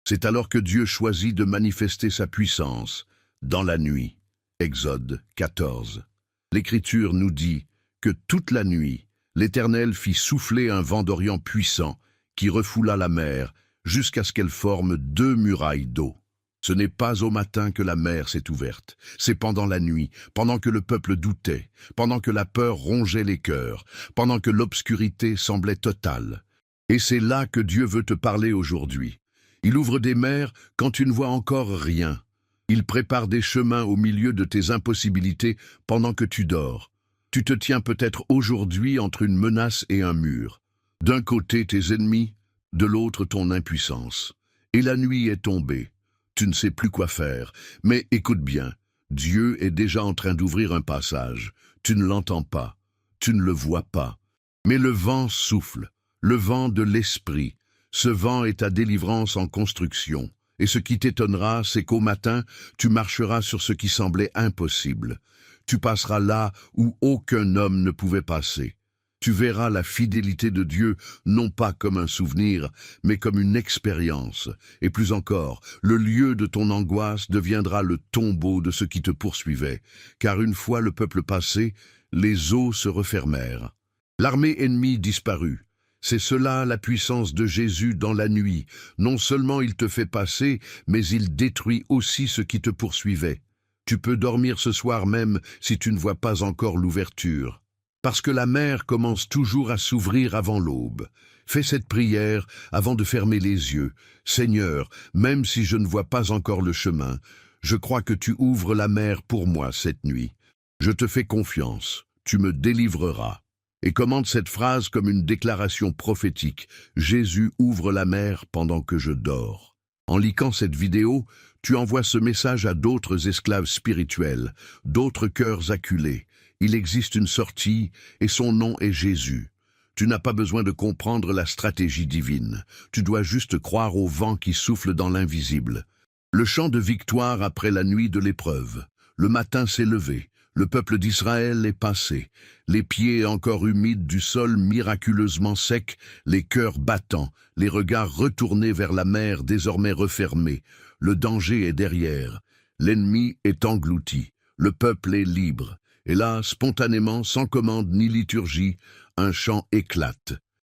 A: C'est alors que Dieu choisit de manifester sa puissance, dans la nuit. Exode 14. L'Écriture nous dit que toute la nuit, l'Éternel fit souffler un vent d'Orient puissant qui refoula la mer jusqu'à ce qu'elle forme 2 murailles d'eau. Ce n'est pas au matin que la mer s'est ouverte, c'est pendant la nuit, pendant que le peuple doutait, pendant que la peur rongeait les cœurs, pendant que l'obscurité semblait totale. Et c'est là que Dieu veut te parler aujourd'hui. Il ouvre des mers quand tu ne vois encore rien. Il prépare des chemins au milieu de tes impossibilités pendant que tu dors. Tu te tiens peut-être aujourd'hui entre une menace et un mur. D'un côté tes ennemis, de l'autre ton impuissance. Et la nuit est tombée. Tu ne sais plus quoi faire, mais écoute bien, Dieu est déjà en train d'ouvrir un passage. Tu ne l'entends pas, tu ne le vois pas. Mais le vent souffle, le vent de l'esprit. Ce vent est ta délivrance en construction. Et ce qui t'étonnera, c'est qu'au matin, tu marcheras sur ce qui semblait impossible. Tu passeras là où aucun homme ne pouvait passer. Tu verras la fidélité de Dieu, non pas comme un souvenir, mais comme une expérience. Et plus encore, le lieu de ton angoisse deviendra le tombeau de ceux qui te poursuivaient. Car une fois le peuple passé, les eaux se refermèrent. L'armée ennemie disparut. C'est cela la puissance de Jésus dans la nuit. Non seulement il te fait passer, mais il détruit aussi ceux qui te poursuivaient. Tu peux dormir ce soir même si tu ne vois pas encore l'ouverture. Parce que la mer commence toujours à s'ouvrir avant l'aube. Fais cette prière avant de fermer les yeux. Seigneur, même si je ne vois pas encore le chemin, je crois que tu ouvres la mer pour moi cette nuit. Je te fais confiance, tu me délivreras. Et commente cette phrase comme une déclaration prophétique. Jésus ouvre la mer pendant que je dors. En liquant cette vidéo, tu envoies ce message à d'autres esclaves spirituels, d'autres cœurs acculés. Il existe une sortie et son nom est Jésus. Tu n'as pas besoin de comprendre la stratégie divine. Tu dois juste croire au vent qui souffle dans l'invisible. Le chant de victoire après la nuit de l'épreuve. Le matin s'est levé. Le peuple d'Israël est passé. Les pieds encore humides du sol miraculeusement sec, les cœurs battants, les regards retournés vers la mer désormais refermée. Le danger est derrière. L'ennemi est englouti. Le peuple est libre. Et là, spontanément, sans commande ni liturgie, un chant éclate.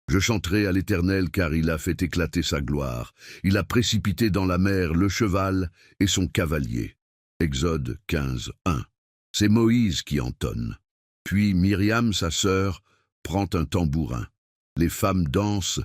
A: Je chanterai à l'Éternel car il a fait éclater sa gloire. Il a précipité dans la mer le cheval et son cavalier. Exode 15, 1. C'est Moïse qui entonne. Puis Myriam, sa sœur, prend un tambourin. Les femmes dansent,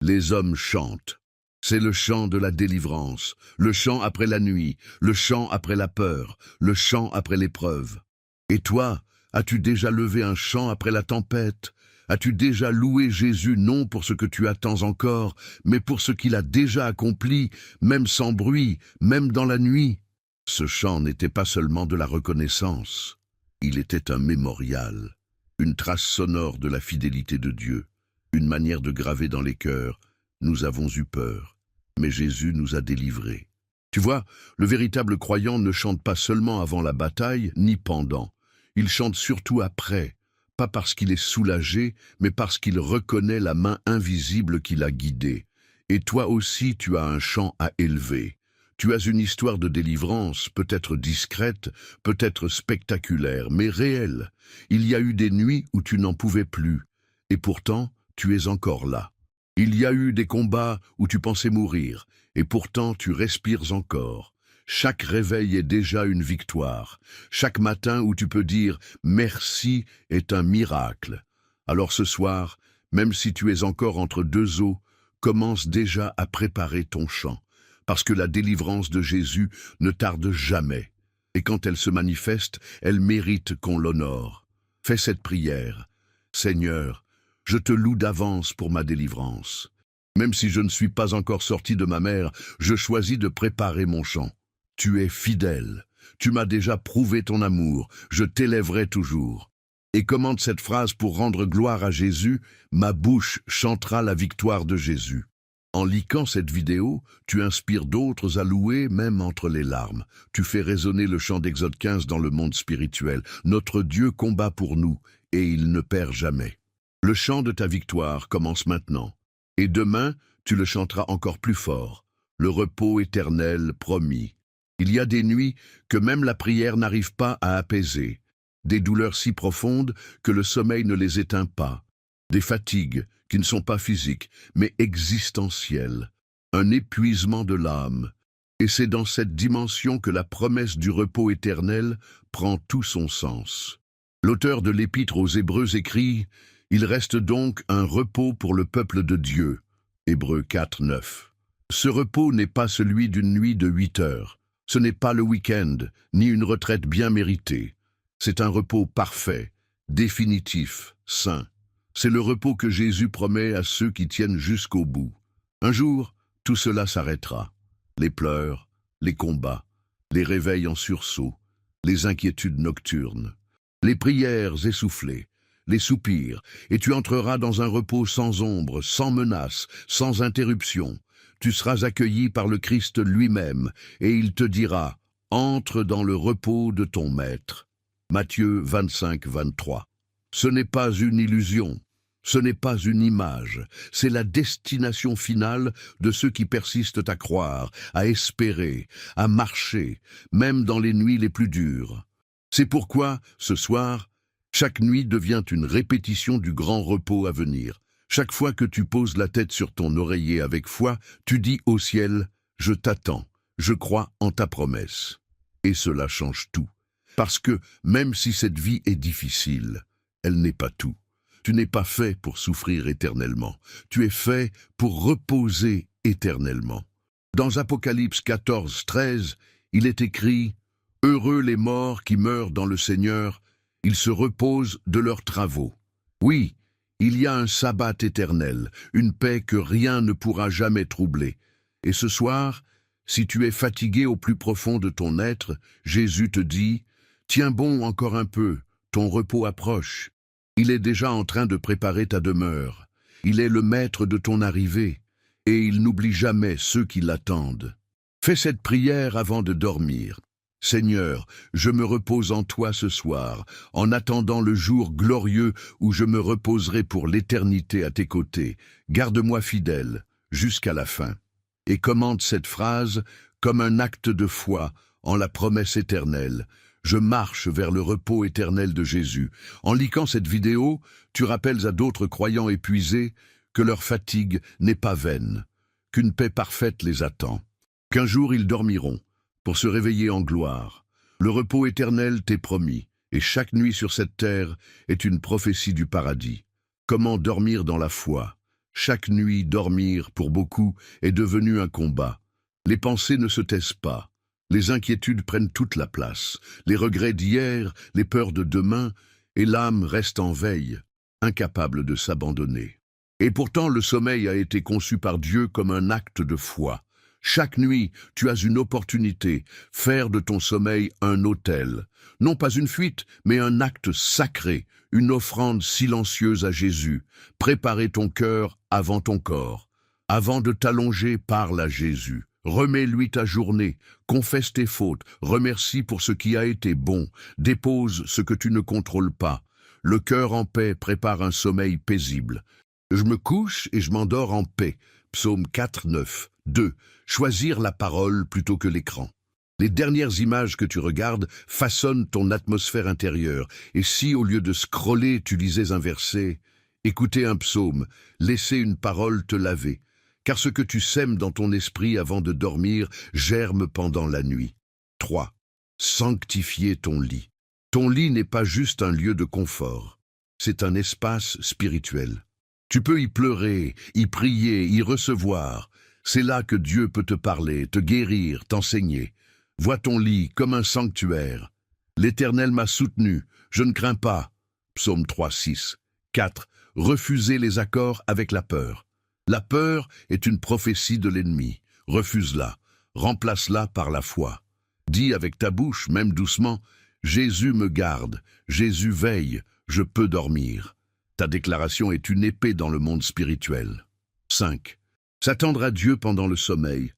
A: les hommes chantent. C'est le chant de la délivrance, le chant après la nuit, le chant après la peur, le chant après l'épreuve. Et toi, as-tu déjà levé un chant après la tempête? As-tu déjà loué Jésus non pour ce que tu attends encore, mais pour ce qu'il a déjà accompli, même sans bruit, même dans la nuit? Ce chant n'était pas seulement de la reconnaissance, il était un mémorial, une trace sonore de la fidélité de Dieu, une manière de graver dans les cœurs: nous avons eu peur, mais Jésus nous a délivrés. Tu vois, le véritable croyant ne chante pas seulement avant la bataille, ni pendant. Il chante surtout après, pas parce qu'il est soulagé, mais parce qu'il reconnaît la main invisible qui l'a guidé. Et toi aussi, tu as un chant à élever. Tu as une histoire de délivrance, peut-être discrète, peut-être spectaculaire, mais réelle. Il y a eu des nuits où tu n'en pouvais plus, et pourtant, tu es encore là. Il y a eu des combats où tu pensais mourir, et pourtant tu respires encore. Chaque réveil est déjà une victoire. Chaque matin où tu peux dire « merci » est un miracle. Alors ce soir, même si tu es encore entre deux eaux, commence déjà à préparer ton chant, parce que la délivrance de Jésus ne tarde jamais. Et quand elle se manifeste, elle mérite qu'on l'honore. Fais cette prière. Seigneur, je te loue d'avance pour ma délivrance. Même si je ne suis pas encore sorti de ma mère, je choisis de préparer mon chant. Tu es fidèle, tu m'as déjà prouvé ton amour, je t'élèverai toujours. Et commande cette phrase pour rendre gloire à Jésus: ma bouche chantera la victoire de Jésus. En likant cette vidéo, tu inspires d'autres à louer même entre les larmes. Tu fais résonner le chant d'Exode 15 dans le monde spirituel. Notre Dieu combat pour nous et il ne perd jamais. Le chant de ta victoire commence maintenant. Et demain, tu le chanteras encore plus fort. Le repos éternel promis. Il y a des nuits que même la prière n'arrive pas à apaiser. Des douleurs si profondes que le sommeil ne les éteint pas. Des fatigues qui ne sont pas physiques, mais existentielles. Un épuisement de l'âme. Et c'est dans cette dimension que la promesse du repos éternel prend tout son sens. L'auteur de l'Épître aux Hébreux écrit: il reste donc un repos pour le peuple de Dieu. Hébreux 4, 9. Ce repos n'est pas celui d'une nuit de 8 heures. Ce n'est pas le week-end, ni une retraite bien méritée. C'est un repos parfait, définitif, saint. C'est le repos que Jésus promet à ceux qui tiennent jusqu'au bout. Un jour, tout cela s'arrêtera. Les pleurs, les combats, les réveils en sursaut, les inquiétudes nocturnes, les prières essoufflées, les soupirs, et tu entreras dans un repos sans ombre, sans menace, sans interruption. Tu seras accueilli par le Christ lui-même, et il te dira: entre dans le repos de ton Maître. Matthieu 25, 23. Ce n'est pas une illusion, ce n'est pas une image, c'est la destination finale de ceux qui persistent à croire, à espérer, à marcher, même dans les nuits les plus dures. C'est pourquoi, ce soir, chaque nuit devient une répétition du grand repos à venir. Chaque fois que tu poses la tête sur ton oreiller avec foi, tu dis au ciel: je t'attends, je crois en ta promesse. Et cela change tout. Parce que, même si cette vie est difficile, elle n'est pas tout. Tu n'es pas fait pour souffrir éternellement. Tu es fait pour reposer éternellement. Dans Apocalypse 14, 13, il est écrit: heureux les morts qui meurent dans le Seigneur, ils se reposent de leurs travaux. Oui, il y a un sabbat éternel, une paix que rien ne pourra jamais troubler. Et ce soir, si tu es fatigué au plus profond de ton être, Jésus te dit: tiens bon encore un peu, ton repos approche. Il est déjà en train de préparer ta demeure. Il est le maître de ton arrivée, et il n'oublie jamais ceux qui l'attendent. Fais cette prière avant de dormir. Seigneur, je me repose en toi ce soir, en attendant le jour glorieux où je me reposerai pour l'éternité à tes côtés. Garde-moi fidèle jusqu'à la fin. Et commande cette phrase comme un acte de foi en la promesse éternelle. Je marche vers le repos éternel de Jésus. En likant cette vidéo, tu rappelles à d'autres croyants épuisés que leur fatigue n'est pas vaine, qu'une paix parfaite les attend, qu'un jour ils dormiront pour se réveiller en gloire. Le repos éternel t'est promis, et chaque nuit sur cette terre est une prophétie du paradis. Comment dormir dans la foi? Chaque nuit, dormir, pour beaucoup, est devenu un combat. Les pensées ne se taisent pas. Les inquiétudes prennent toute la place. Les regrets d'hier, les peurs de demain, et l'âme reste en veille. incapable de s'abandonner. Et pourtant, le sommeil a été conçu par Dieu comme un acte de foi. Chaque nuit, tu as une opportunité, faire de ton sommeil un autel. Non pas une fuite, mais un acte sacré, une offrande silencieuse à Jésus. Préparer ton cœur avant ton corps. Avant de t'allonger, parle à Jésus. Remets-lui ta journée, confesse tes fautes, remercie pour ce qui a été bon, dépose ce que tu ne contrôles pas. Le cœur en paix prépare un sommeil paisible. Je me couche et je m'endors en paix. Psaume 4, 9. 2. Choisir la parole plutôt que l'écran. Les dernières images que tu regardes façonnent ton atmosphère intérieure. Et si, au lieu de scroller, tu lisais un verset, écouter un psaume, laisser une parole te laver. Car ce que tu sèmes dans ton esprit avant de dormir germe pendant la nuit. 3. Sanctifier ton lit. Ton lit n'est pas juste un lieu de confort. C'est un espace spirituel. Tu peux y pleurer, y prier, y recevoir. C'est là que Dieu peut te parler, te guérir, t'enseigner. Vois ton lit comme un sanctuaire. L'Éternel m'a soutenu, je ne crains pas. Psaume 3, 6. 4. Refuser les accords avec la peur. La peur est une prophétie de l'ennemi. Refuse-la, remplace-la par la foi. Dis avec ta bouche, même doucement, « Jésus me garde, Jésus veille, je peux dormir ». Ta déclaration est une épée dans le monde spirituel. 5. S'attendre à Dieu pendant le sommeil.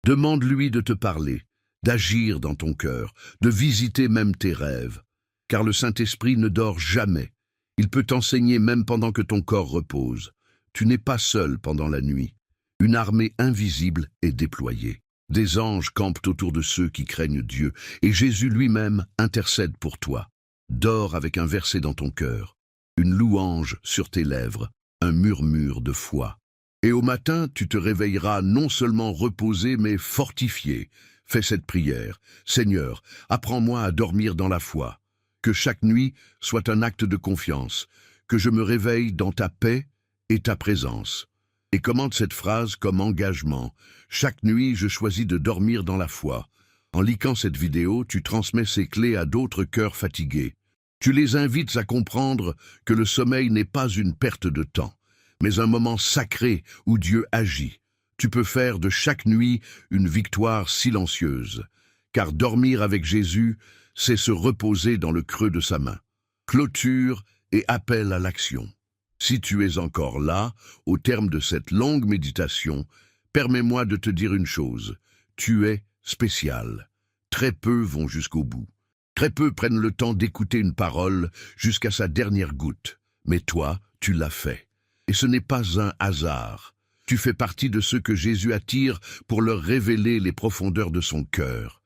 A: Demande-lui de te parler, d'agir dans ton cœur, de visiter même tes rêves. Car le Saint-Esprit ne dort jamais. Il peut t'enseigner même pendant que ton corps repose. Tu n'es pas seul pendant la nuit. Une armée invisible est déployée. Des anges campent autour de ceux qui craignent Dieu, et Jésus lui-même intercède pour toi. Dors avec un verset dans ton cœur, une louange sur tes lèvres, un murmure de foi. Et au matin, tu te réveilleras non seulement reposé, mais fortifié. Fais cette prière. Seigneur, apprends-moi à dormir dans la foi. Que chaque nuit soit un acte de confiance. Que je me réveille dans ta paix et ta présence. Et commente cette phrase comme engagement. Chaque nuit, je choisis de dormir dans la foi. En likant cette vidéo, tu transmets ces clés à d'autres cœurs fatigués. Tu les invites à comprendre que le sommeil n'est pas une perte de temps, mais un moment sacré où Dieu agit. Tu peux faire de chaque nuit une victoire silencieuse, car dormir avec Jésus, c'est se reposer dans le creux de sa main. Clôture et appel à l'action. Si tu es encore là, au terme de cette longue méditation, permets-moi de te dire une chose. Tu es spécial. Très peu vont jusqu'au bout. Très peu prennent le temps d'écouter une parole jusqu'à sa dernière goutte. Mais toi, tu l'as fait. Et ce n'est pas un hasard. Tu fais partie de ceux que Jésus attire pour leur révéler les profondeurs de son cœur.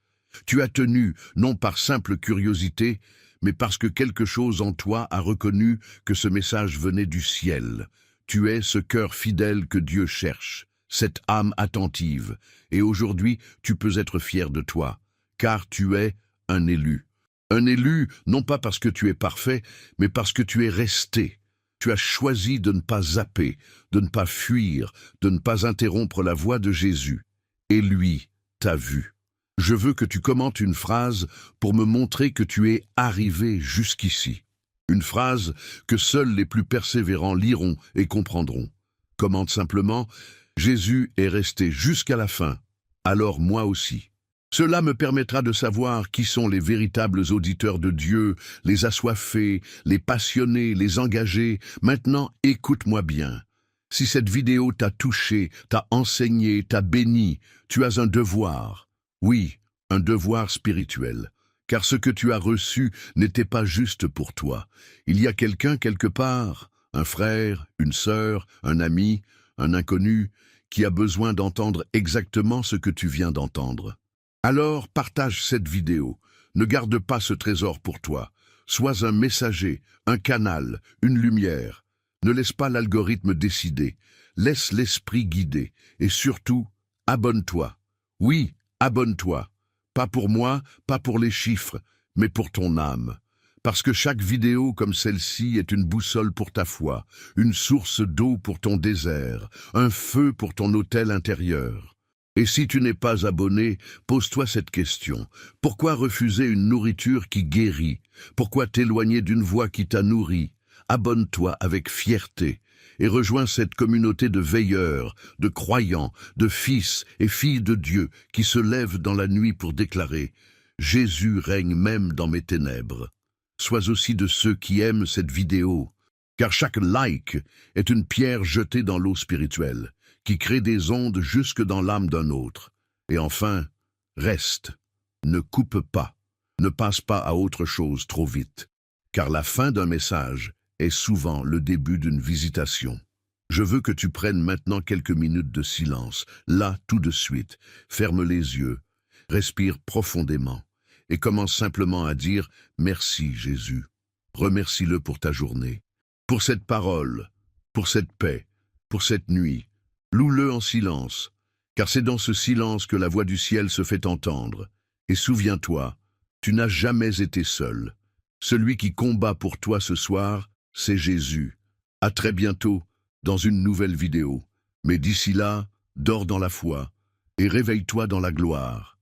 A: Tu as tenu, non par simple curiosité, mais parce que quelque chose en toi a reconnu que ce message venait du ciel. Tu es ce cœur fidèle que Dieu cherche, cette âme attentive, et aujourd'hui tu peux être fier de toi, car tu es un élu. Un élu, non pas parce que tu es parfait, mais parce que tu es resté. Tu as choisi de ne pas zapper, de ne pas fuir, de ne pas interrompre la voix de Jésus. Et lui t'a vu. Je veux que tu commentes une phrase pour me montrer que tu es arrivé jusqu'ici. Une phrase que seuls les plus persévérants liront et comprendront. Commente simplement « Jésus est resté jusqu'à la fin, alors moi aussi ». Cela me permettra de savoir qui sont les véritables auditeurs de Dieu, les assoiffés, les passionnés, les engagés. Maintenant, écoute-moi bien. Si cette vidéo t'a touché, t'a enseigné, t'a béni, tu as un devoir. Oui, un devoir spirituel. Car ce que tu as reçu n'était pas juste pour toi. Il y a quelqu'un quelque part, un frère, une sœur, un ami, un inconnu, qui a besoin d'entendre exactement ce que tu viens d'entendre. Alors partage cette vidéo. Ne garde pas ce trésor pour toi. Sois un messager, un canal, une lumière. Ne laisse pas l'algorithme décider. Laisse l'esprit guider. Et surtout, abonne-toi. Oui, abonne-toi. Pas pour moi, pas pour les chiffres, mais pour ton âme. Parce que chaque vidéo comme celle-ci est une boussole pour ta foi, une source d'eau pour ton désert, un feu pour ton autel intérieur. Et si tu n'es pas abonné, pose-toi cette question. Pourquoi refuser une nourriture qui guérit? Pourquoi t'éloigner d'une voix qui t'a nourri? abonne-toi avec fierté et rejoins cette communauté de veilleurs, de croyants, de fils et filles de Dieu qui se lèvent dans la nuit pour déclarer « Jésus règne même dans mes ténèbres ». Sois aussi de ceux qui aiment cette vidéo, car chaque like est une pierre jetée dans l'eau spirituelle, qui crée des ondes jusque dans l'âme d'un autre. Et enfin, reste, ne coupe pas, ne passe pas à autre chose trop vite, car la fin d'un message est souvent le début d'une visitation. Je veux que tu prennes maintenant quelques minutes de silence, là, tout de suite. Ferme les yeux, respire profondément et commence simplement à dire « Merci Jésus ». Remercie-le pour ta journée, pour cette parole, pour cette paix, pour cette nuit. Loue-le en silence, car c'est dans ce silence que la voix du ciel se fait entendre. Et souviens-toi, tu n'as jamais été seul. Celui qui combat pour toi ce soir, c'est Jésus. À très bientôt dans une nouvelle vidéo. Mais d'ici là, dors dans la foi et réveille-toi dans la gloire.